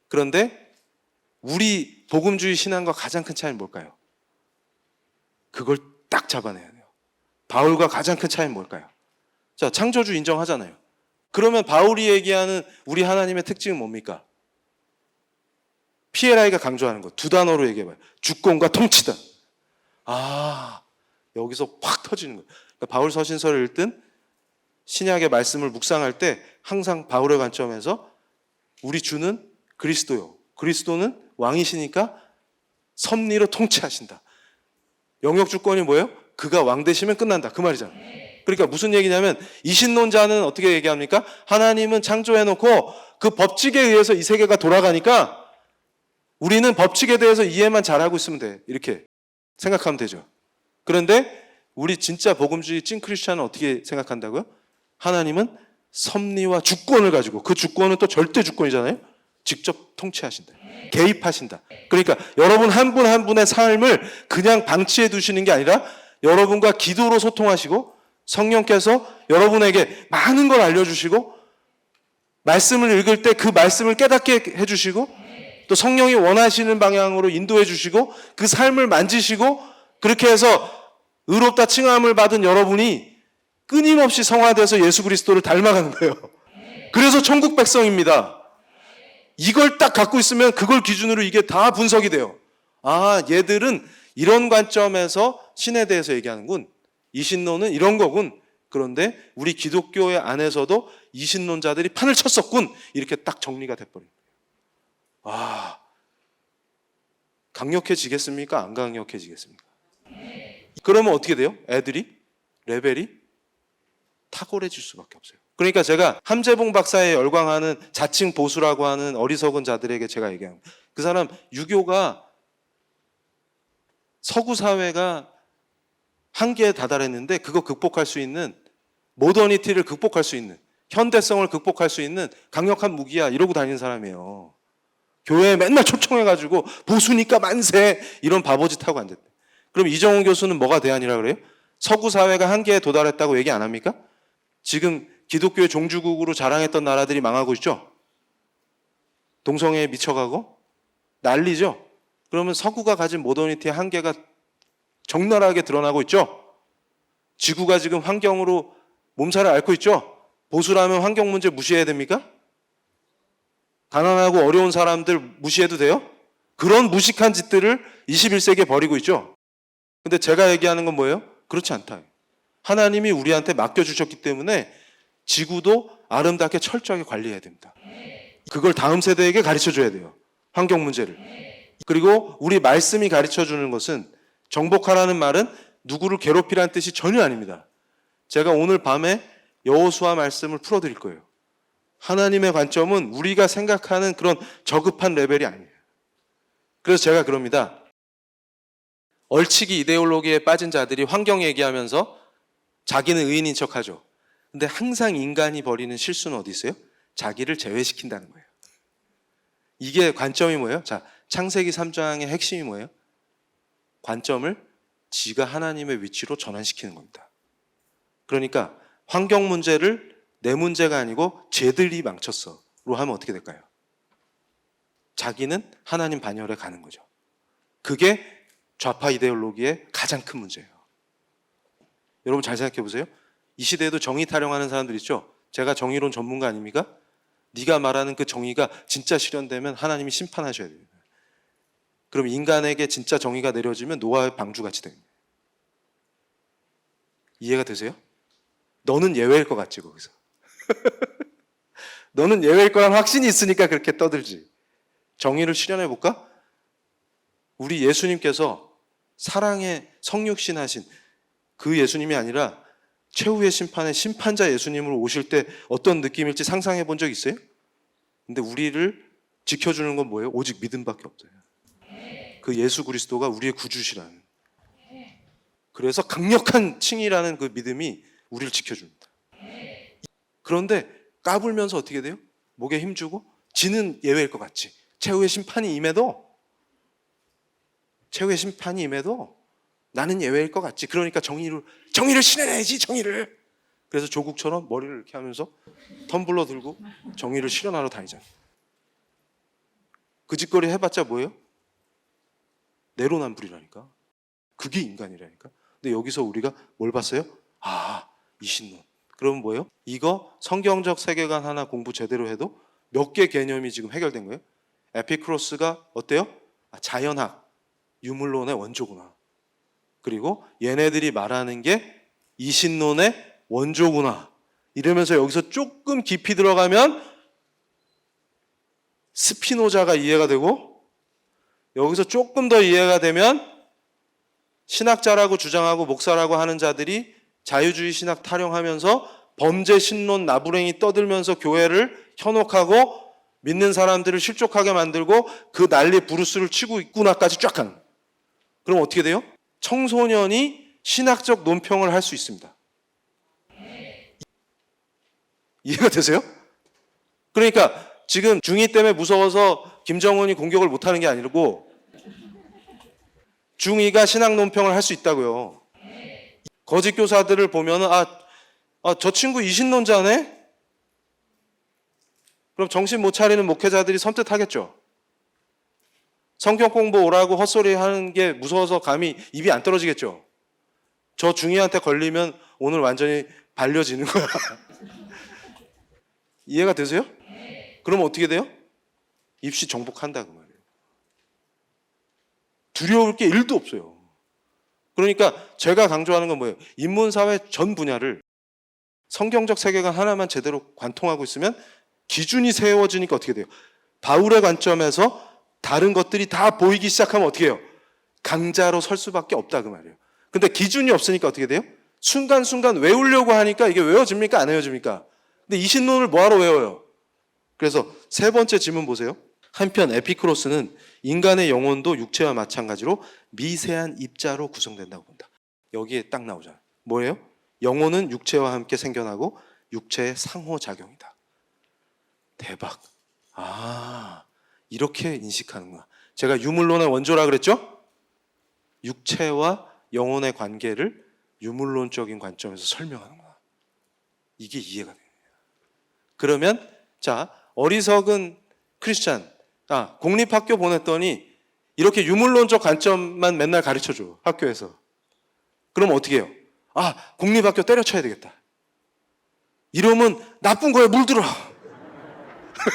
그런데 우리 복음주의 신앙과 가장 큰 차이는 뭘까요? 그걸 딱 잡아내야 돼요. 바울과 가장 큰 차이는 뭘까요? 자, 창조주 인정하잖아요. 그러면 바울이 얘기하는 우리 하나님의 특징은 뭡니까? 피에라이가 강조하는 거 두 단어로 얘기해봐요. 주권과 통치다. 여기서 확 터지는 거예요. 그러니까 바울 서신서를 읽든 신약의 말씀을 묵상할 때 항상 바울의 관점에서 우리 주는 그리스도요. 그리스도는 왕이시니까 섭리로 통치하신다. 영역 주권이 뭐예요? 그가 왕 되시면 끝난다. 그 말이잖아요. 그러니까 무슨 얘기냐면 이신론자는 어떻게 얘기합니까? 하나님은 창조해놓고 그 법칙에 의해서 이 세계가 돌아가니까 우리는 법칙에 대해서 이해만 잘하고 있으면 돼. 이렇게 생각하면 되죠. 그런데 우리 진짜 복음주의 찐 크리스찬은 어떻게 생각한다고요? 하나님은 섭리와 주권을 가지고 그 주권은 또 절대 주권이잖아요. 직접 통치하신다. 개입하신다. 그러니까 여러분 한 분 한 분의 삶을 그냥 방치해 두시는 게 아니라 여러분과 기도로 소통하시고 성령께서 여러분에게 많은 걸 알려주시고 말씀을 읽을 때 그 말씀을 깨닫게 해주시고 또 성령이 원하시는 방향으로 인도해 주시고 그 삶을 만지시고 그렇게 해서 의롭다 칭함을 받은 여러분이 끊임없이 성화돼서 예수 그리스도를 닮아가는 거예요. 그래서 천국 백성입니다. 이걸 딱 갖고 있으면 그걸 기준으로 이게 다 분석이 돼요. 얘들은 이런 관점에서 신에 대해서 얘기하는군. 이신론은 이런 거군. 그런데 우리 기독교의 안에서도 이신론자들이 판을 쳤었군. 이렇게 딱 정리가 돼버린 거예요. 강력해지겠습니까? 안 강력해지겠습니까? 그러면 어떻게 돼요? 애들이? 레벨이 탁월해질 수밖에 없어요. 그러니까 제가 함재봉 박사에 열광하는 자칭 보수라고 하는 어리석은 자들에게 제가 얘기합니다. 그 사람 유교가 서구 사회가 한계에 다다랐는데 그거 극복할 수 있는 모더니티를 극복할 수 있는 현대성을 극복할 수 있는 강력한 무기야 이러고 다니는 사람이에요. 교회에 맨날 초청해가지고 보수니까 만세 이런 바보짓 하고 앉았대. 그럼 이정훈 교수는 뭐가 대안이라 그래요? 서구 사회가 한계에 도달했다고 얘기 안 합니까? 지금 기독교의 종주국으로 자랑했던 나라들이 망하고 있죠? 동성애에 미쳐가고 난리죠? 그러면 서구가 가진 모더니티의 한계가 적나라하게 드러나고 있죠? 지구가 지금 환경으로 몸살을 앓고 있죠? 보수라면 환경 문제 무시해야 됩니까? 가난하고 어려운 사람들 무시해도 돼요? 그런 무식한 짓들을 21세기에 벌이고 있죠? 근데 제가 얘기하는 건 뭐예요? 그렇지 않다. 하나님이 우리한테 맡겨주셨기 때문에 지구도 아름답게 철저하게 관리해야 됩니다. 그걸 다음 세대에게 가르쳐줘야 돼요. 환경 문제를. 그리고 우리 말씀이 가르쳐주는 것은 정복하라는 말은 누구를 괴롭히라는 뜻이 전혀 아닙니다. 제가 오늘 밤에 여호수아 말씀을 풀어드릴 거예요. 하나님의 관점은 우리가 생각하는 그런 저급한 레벨이 아니에요. 그래서 제가 그럽니다. 얼치기 이데올로기에 빠진 자들이 환경 얘기하면서 자기는 의인인 척하죠. 근데 항상 인간이 벌이는 실수는 어디 있어요? 자기를 제외시킨다는 거예요. 이게 관점이 뭐예요? 자, 창세기 3장의 핵심이 뭐예요? 관점을 지가 하나님의 위치로 전환시키는 겁니다. 그러니까 환경 문제를 내 문제가 아니고 쟤들이 망쳤어로 하면 어떻게 될까요? 자기는 하나님 반열에 가는 거죠. 그게 좌파 이데올로기의 가장 큰 문제예요. 여러분 잘 생각해 보세요. 이 시대에도 정의 타령하는 사람들 있죠? 제가 정의론 전문가 아닙니까? 네가 말하는 그 정의가 진짜 실현되면 하나님이 심판하셔야 돼요. 그럼 인간에게 진짜 정의가 내려지면 노아의 방주같이 됩니다. 이해가 되세요? 너는 예외일 것 같지 거기서. 너는 예외일 거란 확신이 있으니까 그렇게 떠들지. 정의를 실현해 볼까? 우리 예수님께서 사랑의 성육신 하신 그 예수님이 아니라 최후의 심판의 심판자 예수님으로 오실 때 어떤 느낌일지 상상해 본 적 있어요? 근데 우리를 지켜주는 건 뭐예요? 오직 믿음밖에 없어요. 그 예수 그리스도가 우리의 구주시라는. 그래서 강력한 칭이라는 그 믿음이 우리를 지켜줍니다. 그런데 까불면서 어떻게 돼요? 목에 힘주고 지는 예외일 것 같지. 최후의 심판이 임해도 나는 예외일 것 같지. 그러니까 정의를 실현해야지, 정의를. 그래서 조국처럼 머리를 이렇게 하면서 텀블러 들고 정의를 실현하러 다니잖아요. 그 짓거리 해봤자 뭐예요? 내로남불이라니까. 그게 인간이라니까. 근데 여기서 우리가 뭘 봤어요? 아, 이신론. 그러면 뭐예요? 이거 성경적 세계관 하나 공부 제대로 해도 몇 개 개념이 지금 해결된 거예요? 에피크로스가 어때요? 자연학, 유물론의 원조구나. 그리고 얘네들이 말하는 게 이신론의 원조구나. 이러면서 여기서 조금 깊이 들어가면 스피노자가 이해가 되고, 여기서 조금 더 이해가 되면 신학자라고 주장하고 목사라고 하는 자들이 자유주의 신학 타령하면서 범죄 신론 나부랭이 떠들면서 교회를 현혹하고 믿는 사람들을 실족하게 만들고 그 난리 부르스를 치고 있구나까지 쫙 가는. 그럼 어떻게 돼요? 청소년이 신학적 논평을 할 수 있습니다. 이해가 되세요? 그러니까 지금 중2 때문에 무서워서 김정은이 공격을 못하는 게 아니고 중2가 신학 논평을 할 수 있다고요. 거짓 교사들을 보면은 저 친구 이신론자네? 그럼 정신 못 차리는 목회자들이 선뜻하겠죠. 성경 공부 오라고 헛소리 하는 게 무서워서 감히 입이 안 떨어지겠죠. 저 중2한테 걸리면 오늘 완전히 발려지는 거야. 이해가 되세요? 그럼 어떻게 돼요? 입시 정복한다 그 말이에요. 두려울 게 1도 없어요. 그러니까 제가 강조하는 건 뭐예요? 인문사회 전 분야를 성경적 세계관 하나만 제대로 관통하고 있으면 기준이 세워지니까 어떻게 돼요? 바울의 관점에서 다른 것들이 다 보이기 시작하면 어떻게 해요? 강자로 설 수밖에 없다 그 말이에요. 근데 기준이 없으니까 어떻게 돼요? 순간순간 외우려고 하니까 이게 외워집니까? 안 외워집니까? 근데 이 신론을 뭐하러 외워요? 그래서 세 번째 질문 보세요. 한편 에피쿠로스는 인간의 영혼도 육체와 마찬가지로 미세한 입자로 구성된다고 본다. 여기에 딱 나오잖아요. 뭐예요? 영혼은 육체와 함께 생겨나고 육체의 상호작용이다. 대박. 이렇게 인식하는구나. 제가 유물론의 원조라 그랬죠? 육체와 영혼의 관계를 유물론적인 관점에서 설명하는구나. 이게 이해가 됩니다. 그러면 자, 어리석은 크리스찬, 공립학교 보냈더니 이렇게 유물론적 관점만 맨날 가르쳐줘, 학교에서. 그럼 어떻게 해요? 공립학교 때려쳐야 되겠다. 이러면 나쁜 거에 물들어.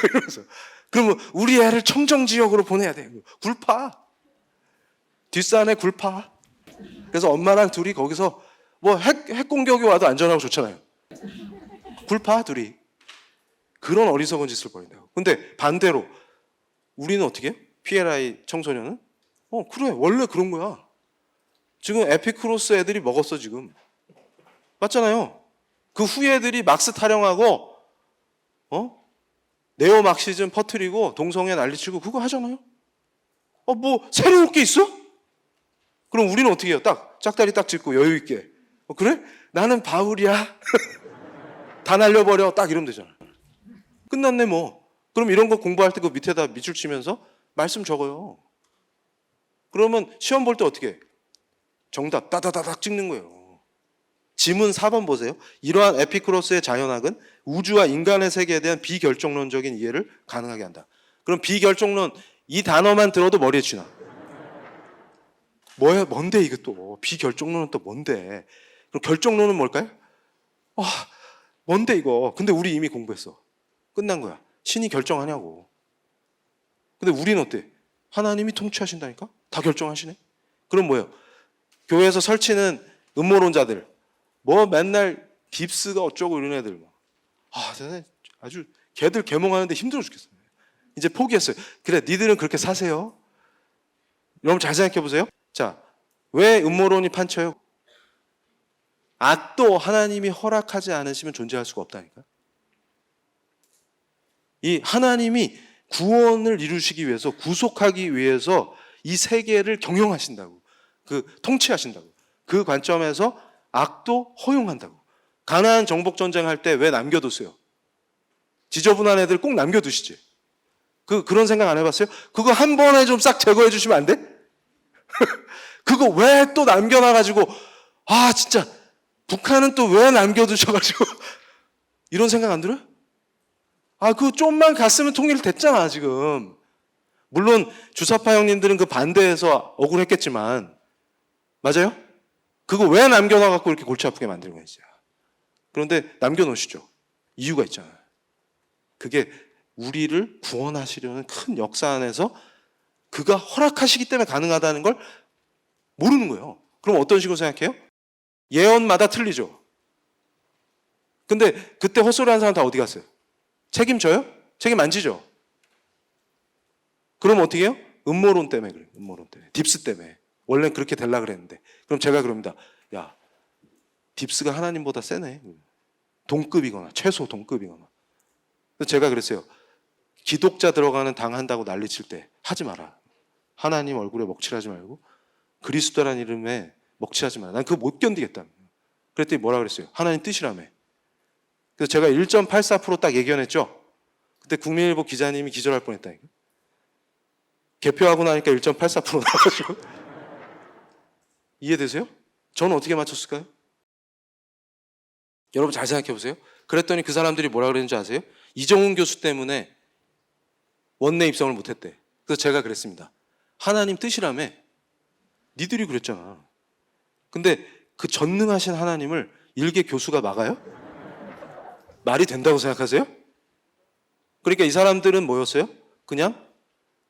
이러면서. 그러면 우리 애를 청정지역으로 보내야 돼. 굴파. 뒷산에 굴파. 그래서 엄마랑 둘이 거기서 뭐 핵 공격이 와도 안전하고 좋잖아요. 굴파 둘이. 그런 어리석은 짓을 벌인다고. 근데 반대로 우리는 어떻게 해요? PLI 청소년은? 그래, 원래 그런 거야. 지금 에피쿠로스 애들이 먹었어, 지금. 맞잖아요. 그 후예 애들이 막스 타령하고, 네오 막시즘 퍼뜨리고, 동성애 난리치고, 그거 하잖아요. 뭐, 새로울 게 있어? 그럼 우리는 어떻게 해요? 딱, 짝다리 딱 짚고 여유있게. 그래? 나는 바울이야. 다 날려버려. 딱 이러면 되잖아. 끝났네, 뭐. 그럼 이런 거 공부할 때 그 밑에다 밑줄 치면서 말씀 적어요. 그러면 시험 볼 때 어떻게 해? 정답 따다다닥 찍는 거예요. 지문 4번 보세요. 이러한 에피쿠로스의 자연학은 우주와 인간의 세계에 대한 비결정론적인 이해를 가능하게 한다. 그럼 비결정론 이 단어만 들어도 머리에 쥐나? 뭐야? 뭔데 이게 또? 비결정론은 또 뭔데? 그럼 결정론은 뭘까요? 뭔데 이거? 근데 우리 이미 공부했어. 끝난 거야. 신이 결정하냐고. 근데 우리는 어때? 하나님이 통치하신다니까? 다 결정하시네? 그럼 뭐예요? 교회에서 설치는 음모론자들, 뭐 맨날 깁스가 어쩌고 이런 애들, 아주 걔들 계몽하는데 힘들어 죽겠어요. 이제 포기했어요. 그래, 니들은 그렇게 사세요. 여러분 잘 생각해 보세요. 자, 왜 음모론이 판쳐요? 악도 하나님이 허락하지 않으시면 존재할 수가 없다니까. 이 하나님이 구원을 이루시기 위해서, 구속하기 위해서 이 세계를 경영하신다고, 통치하신다고. 그 관점에서 악도 허용한다고. 가나안 정복 전쟁 할 때 왜 남겨두세요? 지저분한 애들 꼭 남겨두시지. 그런 생각 안 해봤어요? 그거 한 번에 좀 싹 제거해 주시면 안 돼? 그거 왜 또 남겨놔가지고, 진짜 북한은 또 왜 남겨두셔가지고 이런 생각 안 들어요? 그거 좀만 갔으면 통일됐잖아, 지금. 물론 주사파 형님들은 그 반대해서 억울했겠지만, 맞아요? 그거 왜 남겨놔갖고 이렇게 골치 아프게 만드는 거야, 진짜. 그런데 남겨놓으시죠. 이유가 있잖아요. 그게 우리를 구원하시려는 큰 역사 안에서 그가 허락하시기 때문에 가능하다는 걸 모르는 거예요. 그럼 어떤 식으로 생각해요? 예언마다 틀리죠. 근데 그때 헛소리하는 사람 다 어디 갔어요? 책임져요? 책임 안 지죠? 그럼 어떻게 해요? 음모론 때문에 그래요. 음모론 때문에. 딥스 때문에. 원래는 그렇게 되려고 그랬는데. 그럼 제가 그럽니다. 야, 딥스가 하나님보다 세네. 동급이거나 최소 동급이거나. 그래서 제가 그랬어요. 기독자 들어가는 당 한다고 난리칠 때 하지 마라. 하나님 얼굴에 먹칠하지 말고 그리스도라는 이름에 먹칠하지 마라. 난 그거 못 견디겠다. 그랬더니 뭐라 그랬어요? 하나님 뜻이라며. 그래서 제가 1.84% 딱 예견했죠. 그때 국민일보 기자님이 기절할 뻔했다니까. 개표하고 나니까 1.84% 나와가지고. 이해되세요? 저는 어떻게 맞췄을까요? 여러분 잘 생각해 보세요. 그랬더니 그 사람들이 뭐라 그랬는지 아세요? 이정훈 교수 때문에 원내 입성을 못했대. 그래서 제가 그랬습니다. 하나님 뜻이라며. 니들이 그랬잖아. 근데 그 전능하신 하나님을 일개 교수가 막아요? 말이 된다고 생각하세요? 그러니까 이 사람들은 뭐였어요? 그냥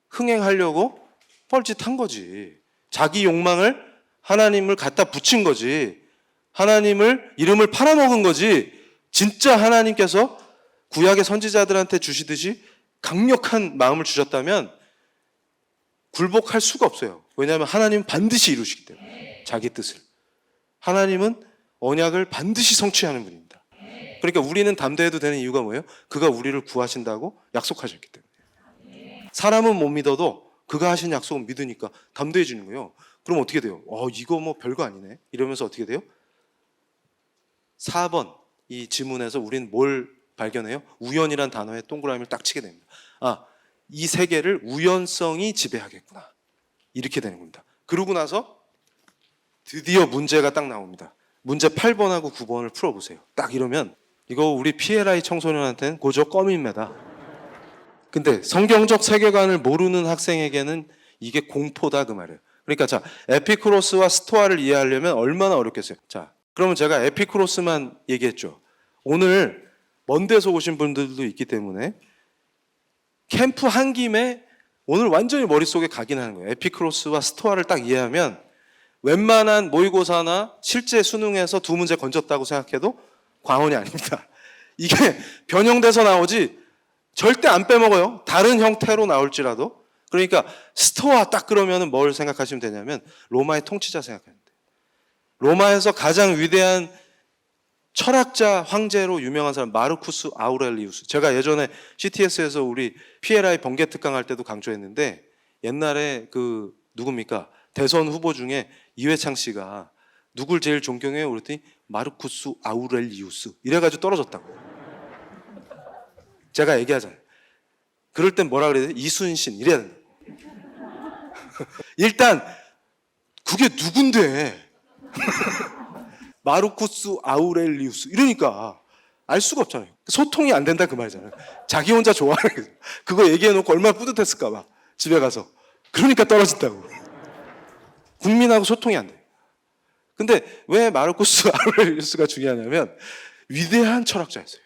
흥행하려고 뻘짓한 거지. 자기 욕망을 하나님을 갖다 붙인 거지. 하나님을 이름을 팔아먹은 거지. 진짜 하나님께서 구약의 선지자들한테 주시듯이 강력한 마음을 주셨다면 굴복할 수가 없어요. 왜냐하면 하나님은 반드시 이루시기 때문에. 자기 뜻을. 하나님은 언약을 반드시 성취하는 분입니다. 그러니까 우리는 담대해도 되는 이유가 뭐예요? 그가 우리를 구하신다고 약속하셨기 때문에. 사람은 못 믿어도 그가 하신 약속은 믿으니까 담대해지는 거예요. 그럼 어떻게 돼요? 이거 뭐 별거 아니네. 이러면서 어떻게 돼요? 4번 이 지문에서 우리는 뭘 발견해요? 우연이란 단어에 동그라미를 딱 치게 됩니다. 이 세계를 우연성이 지배하겠구나. 이렇게 되는 겁니다. 그러고 나서 드디어 문제가 딱 나옵니다. 문제 8번하고 9번을 풀어보세요. 딱 이러면 이거 우리 PLI 청소년한테는 고저 껌입니다. 근데 성경적 세계관을 모르는 학생에게는 이게 공포다 그 말이에요. 그러니까 자, 에피쿠로스와 스토아를 이해하려면 얼마나 어렵겠어요. 자, 그러면 제가 에피쿠로스만 얘기했죠. 오늘 먼 데서 오신 분들도 있기 때문에 캠프 한 김에 오늘 완전히 머릿속에 가긴 하는 거예요. 에피쿠로스와 스토아를 딱 이해하면 웬만한 모의고사나 실제 수능에서 두 문제 건졌다고 생각해도 과언이 아닙니다. 이게 변형돼서 나오지 절대 안 빼먹어요. 다른 형태로 나올지라도. 그러니까 스토아 딱 그러면 뭘 생각하시면 되냐면 로마의 통치자 생각하면 돼요. 로마에서 가장 위대한 철학자 황제로 유명한 사람 마르쿠스 아우렐리우스. 제가 예전에 CTS에서 우리 PLI 번개 특강 할 때도 강조했는데 옛날에 그 누굽니까? 대선 후보 중에 이회창 씨가 누굴 제일 존경해요? 그랬더니 마르쿠스 아우렐리우스 이래가지고 떨어졌다고. 제가 얘기하잖아요. 그럴 땐 뭐라 그래야 돼? 이순신 이래야 된다. 일단 그게 누군데? 마르쿠스 아우렐리우스 이러니까 알 수가 없잖아요. 소통이 안 된다 그 말이잖아요. 자기 혼자 좋아하는 거죠. 그거 얘기해놓고 얼마나 뿌듯했을까 봐 집에 가서. 그러니까 떨어진다고. 국민하고 소통이 안 돼요. 근데 왜 마르쿠스 아우렐리우스가 중요하냐면 위대한 철학자였어요.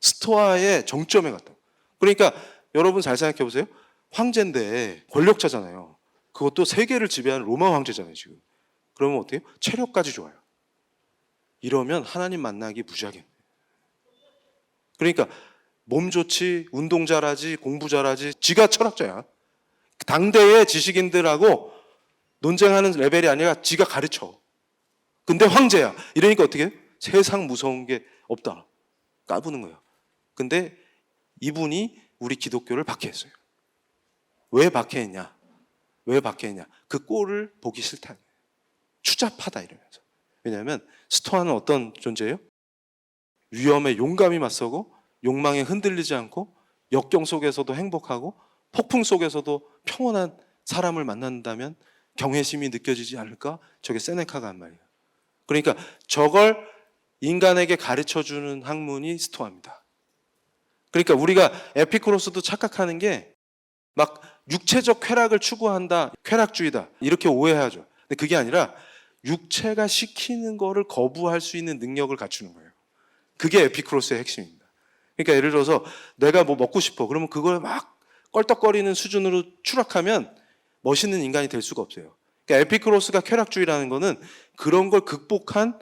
스토아의 정점에 갔다. 그러니까 여러분 잘 생각해 보세요. 황제인데 권력자잖아요. 그것도 세계를 지배하는 로마 황제잖아요 지금. 그러면 어때요? 체력까지 좋아요. 이러면 하나님 만나기 무지하게. 그러니까 몸 좋지, 운동 잘하지, 공부 잘하지, 지가 철학자야. 당대의 지식인들하고 논쟁하는 레벨이 아니라 지가 가르쳐. 근데 황제야. 이러니까 어떻게 해요? 세상 무서운 게 없다. 까부는 거예요. 근데 이분이 우리 기독교를 박해했어요. 왜 박해했냐? 왜 박해했냐? 그 꼴을 보기 싫다. 추잡하다 이러면서. 왜냐하면 스토아는 어떤 존재예요? 위험에 용감히 맞서고 욕망에 흔들리지 않고 역경 속에서도 행복하고 폭풍 속에서도 평온한 사람을 만난다면 경외심이 느껴지지 않을까? 저게 세네카가 한 말이에요. 그러니까 저걸 인간에게 가르쳐주는 학문이 스토아입니다. 그러니까 우리가 에피쿠로스도 착각하는 게 막 육체적 쾌락을 추구한다, 쾌락주의다 이렇게 오해하죠. 근데 그게 아니라 육체가 시키는 거를 거부할 수 있는 능력을 갖추는 거예요. 그게 에피쿠로스의 핵심입니다. 그러니까 예를 들어서 내가 뭐 먹고 싶어. 그러면 그걸 막 껄떡거리는 수준으로 추락하면 멋있는 인간이 될 수가 없어요. 그러니까 에피쿠로스가 쾌락주의라는 거는 그런 걸 극복한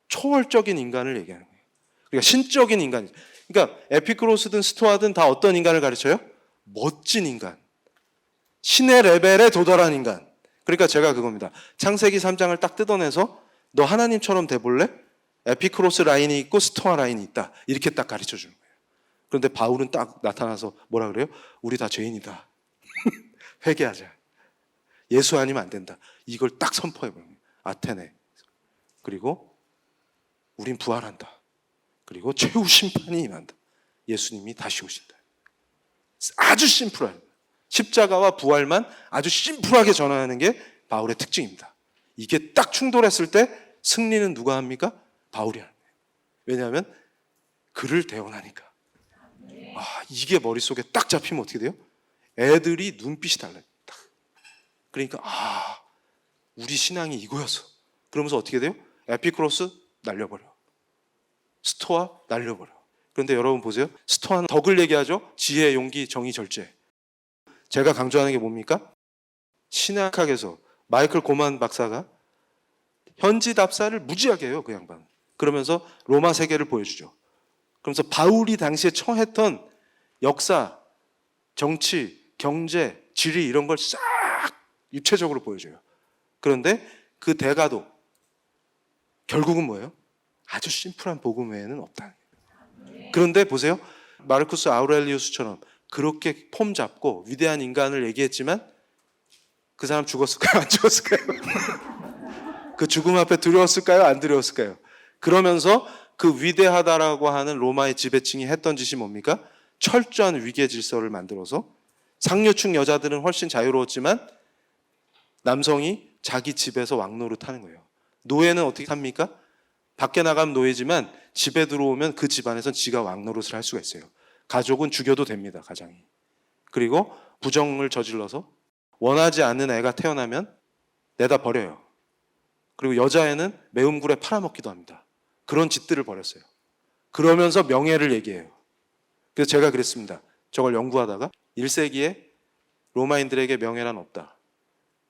초월적인 인간을 얘기하는 거예요. 그러니까 신적인 인간. 그러니까 에피쿠로스든 스토아든 다 어떤 인간을 가르쳐요? 멋진 인간. 신의 레벨에 도달한 인간. 그러니까 제가 그겁니다. 창세기 3장을 딱 뜯어내서 너 하나님처럼 돼볼래? 에피쿠로스 라인이 있고 스토아 라인이 있다. 이렇게 딱 가르쳐 주는 거예요. 그런데 바울은 딱 나타나서 뭐라 그래요? 우리 다 죄인이다. 회개하자. 예수 아니면 안 된다. 이걸 딱 선포해버려요. 아테네. 그리고 우린 부활한다. 그리고 최후 심판이 임한다. 예수님이 다시 오신다. 아주 심플해요. 십자가와 부활만 아주 심플하게 전하는 게 바울의 특징입니다. 이게 딱 충돌했을 때 승리는 누가 합니까? 바울이 하는 거예요. 왜냐하면 그를 대원하니까. 이게 머릿속에 딱 잡히면 어떻게 돼요? 애들이 눈빛이 달라요. 딱. 그러니까 우리 신앙이 이거였어. 그러면서 어떻게 돼요? 에피쿠로스 날려버려. 스토아 날려버려. 그런데 여러분 보세요. 스토아는 덕을 얘기하죠. 지혜, 용기, 정의, 절제. 제가 강조하는 게 뭡니까? 신학학에서 마이클 고만 박사가 현지 답사를 무지하게 해요. 그 양반. 그러면서 로마 세계를 보여주죠. 그러면서 바울이 당시에 처했던 역사, 정치, 경제, 지리 이런 걸 싹 입체적으로 보여줘요. 그런데 그 대가도 결국은 뭐예요? 아주 심플한 복음 외에는 없다. 그런데 보세요. 마르쿠스 아우렐리우스처럼 그렇게 폼 잡고 위대한 인간을 얘기했지만 그 사람 죽었을까요? 안 죽었을까요? 그 죽음 앞에 두려웠을까요? 안 두려웠을까요? 그러면서 그 위대하다라고 하는 로마의 지배층이 했던 짓이 뭡니까? 철저한 위계 질서를 만들어서 상류층 여자들은 훨씬 자유로웠지만 남성이 자기 집에서 왕노릇하는 거예요. 노예는 어떻게 삽니까? 밖에 나가면 노예지만 집에 들어오면 그 집안에선 지가 왕노릇을 할 수가 있어요. 가족은 죽여도 됩니다, 가장이. 그리고 부정을 저질러서 원하지 않는 애가 태어나면 내다 버려요. 그리고 여자애는 매운굴에 팔아먹기도 합니다. 그런 짓들을 벌였어요. 그러면서 명예를 얘기해요. 그래서 제가 그랬습니다. 저걸 연구하다가 1세기에 로마인들에게 명예란 없다.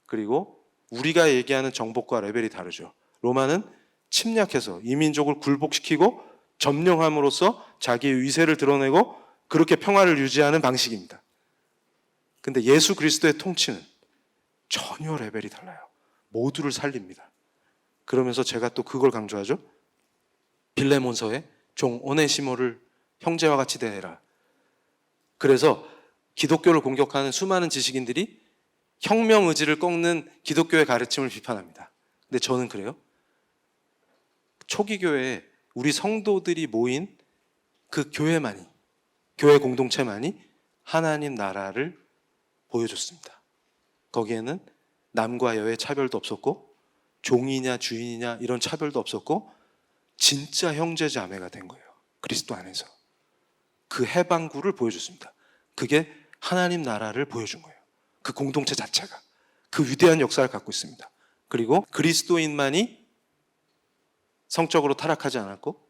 그리고 우리가 얘기하는 정복과 레벨이 다르죠. 로마는 침략해서 이민족을 굴복시키고 점령함으로써 자기의 위세를 드러내고 그렇게 평화를 유지하는 방식입니다. 근데 예수 그리스도의 통치는 전혀 레벨이 달라요. 모두를 살립니다. 그러면서 제가 또 그걸 강조하죠. 빌레몬서에 종 오네시모를 형제와 같이 대해라. 그래서 기독교를 공격하는 수많은 지식인들이 혁명 의지를 꺾는 기독교의 가르침을 비판합니다. 근데 저는 그래요. 초기 교회에 우리 성도들이 모인 그 교회만이, 교회 공동체만이 하나님 나라를 보여줬습니다. 거기에는 남과 여의 차별도 없었고 종이냐 주인이냐 이런 차별도 없었고 진짜 형제 자매가 된 거예요. 그리스도 안에서. 그 해방구를 보여줬습니다. 그게 하나님 나라를 보여준 거예요. 그 공동체 자체가. 그 위대한 역사를 갖고 있습니다. 그리고 그리스도인만이 성적으로 타락하지 않았고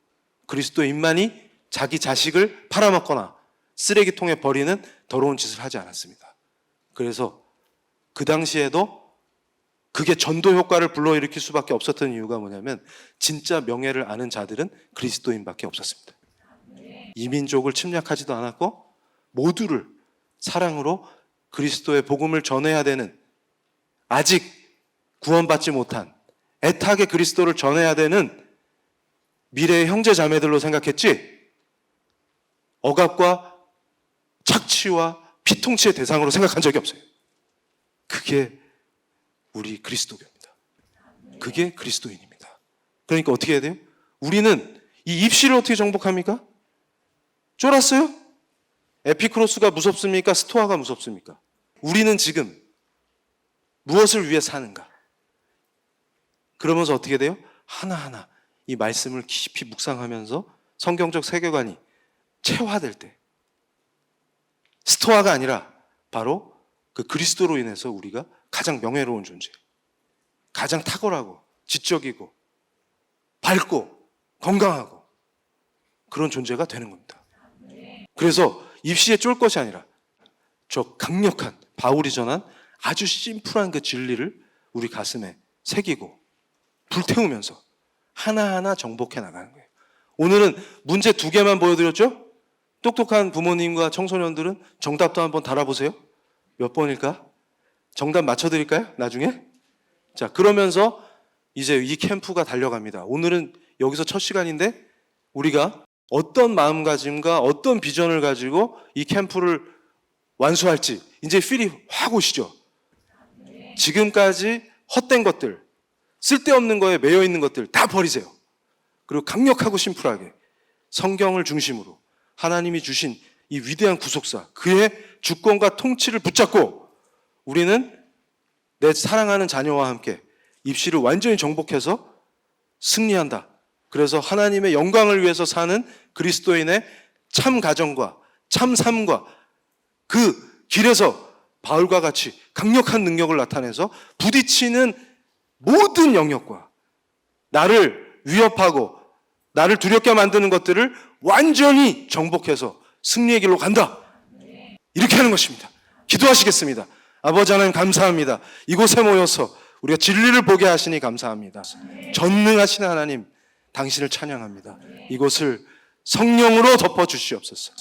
그리스도인만이 자기 자식을 팔아먹거나 쓰레기통에 버리는 더러운 짓을 하지 않았습니다. 그래서 그 당시에도 그게 전도 효과를 불러일으킬 수밖에 없었던 이유가 뭐냐면 진짜 명예를 아는 자들은 그리스도인밖에 없었습니다. 이민족을 침략하지도 않았고 모두를 사랑으로 그리스도의 복음을 전해야 되는 아직 구원받지 못한 애타게 그리스도를 전해야 되는 미래의 형제 자매들로 생각했지 억압과 착취와 피통치의 대상으로 생각한 적이 없어요. 그게 우리 그리스도교입니다. 그게 그리스도인입니다. 그러니까 어떻게 해야 돼요? 우리는 이 입시를 어떻게 정복합니까? 쫄았어요? 에피크로스가 무섭습니까? 스토아가 무섭습니까? 우리는 지금 무엇을 위해 사는가? 그러면서 어떻게 돼요? 하나하나 이 말씀을 깊이 묵상하면서 성경적 세계관이 체화될 때 스토아가 아니라 바로 그 그리스도로 인해서 우리가 가장 명예로운 존재, 가장 탁월하고 지적이고 밝고 건강하고 그런 존재가 되는 겁니다. 그래서 입시에 쫄 것이 아니라 저 강력한 바울이 전한 아주 심플한 그 진리를 우리 가슴에 새기고 불태우면서 하나하나 정복해 나가는 거예요. 오늘은 문제 2개만 보여드렸죠? 똑똑한 부모님과 청소년들은 정답도 한번 달아보세요. 몇 번일까? 정답 맞춰드릴까요? 나중에? 자, 그러면서 이제 이 캠프가 달려갑니다. 오늘은 여기서 첫 시간인데 우리가 어떤 마음가짐과 어떤 비전을 가지고 이 캠프를 완수할지 이제 필이 확 오시죠. 지금까지 헛된 것들, 쓸데없는 거에 매여 있는 것들 다 버리세요. 그리고 강력하고 심플하게 성경을 중심으로 하나님이 주신 이 위대한 구속사, 그의 주권과 통치를 붙잡고 우리는 내 사랑하는 자녀와 함께 입시를 완전히 정복해서 승리한다. 그래서 하나님의 영광을 위해서 사는 그리스도인의 참 가정과 참 삶과 그 길에서 바울과 같이 강력한 능력을 나타내서 부딪히는 모든 영역과 나를 위협하고 나를 두렵게 만드는 것들을 완전히 정복해서 승리의 길로 간다. 이렇게 하는 것입니다. 기도하시겠습니다. 아버지 하나님 감사합니다. 이곳에 모여서 우리가 진리를 보게 하시니 감사합니다. 전능하신 하나님 당신을 찬양합니다. 이곳을 성령으로 덮어주시옵소서.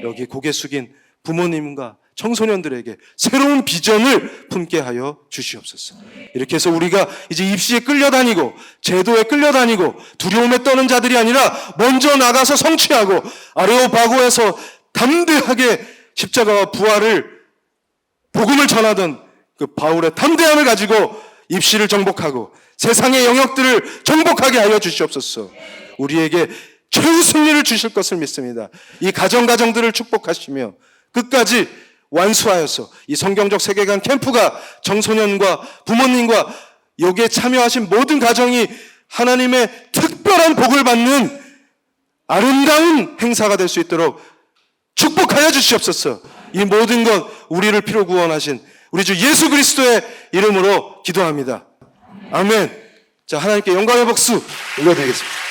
여기 고개 숙인 부모님과 청소년들에게 새로운 비전을 품게 하여 주시옵소서. 이렇게 해서 우리가 이제 입시에 끌려다니고 제도에 끌려다니고 두려움에 떠는 자들이 아니라 먼저 나가서 성취하고 아레오파고에서 담대하게 십자가와 부활을 복음을 전하던 그 바울의 담대함을 가지고 입시를 정복하고 세상의 영역들을 정복하게 하여 주시옵소서. 우리에게 최후 승리를 주실 것을 믿습니다. 이 가정들을 축복하시며 끝까지 완수하여서 이 성경적 세계관 캠프가 청소년과 부모님과 여기에 참여하신 모든 가정이 하나님의 특별한 복을 받는 아름다운 행사가 될 수 있도록 축복하여 주시옵소서. 이 모든 것 우리를 피로 구원하신 우리 주 예수 그리스도의 이름으로 기도합니다. 아멘. 자, 하나님께 영광의 박수 올려드리겠습니다.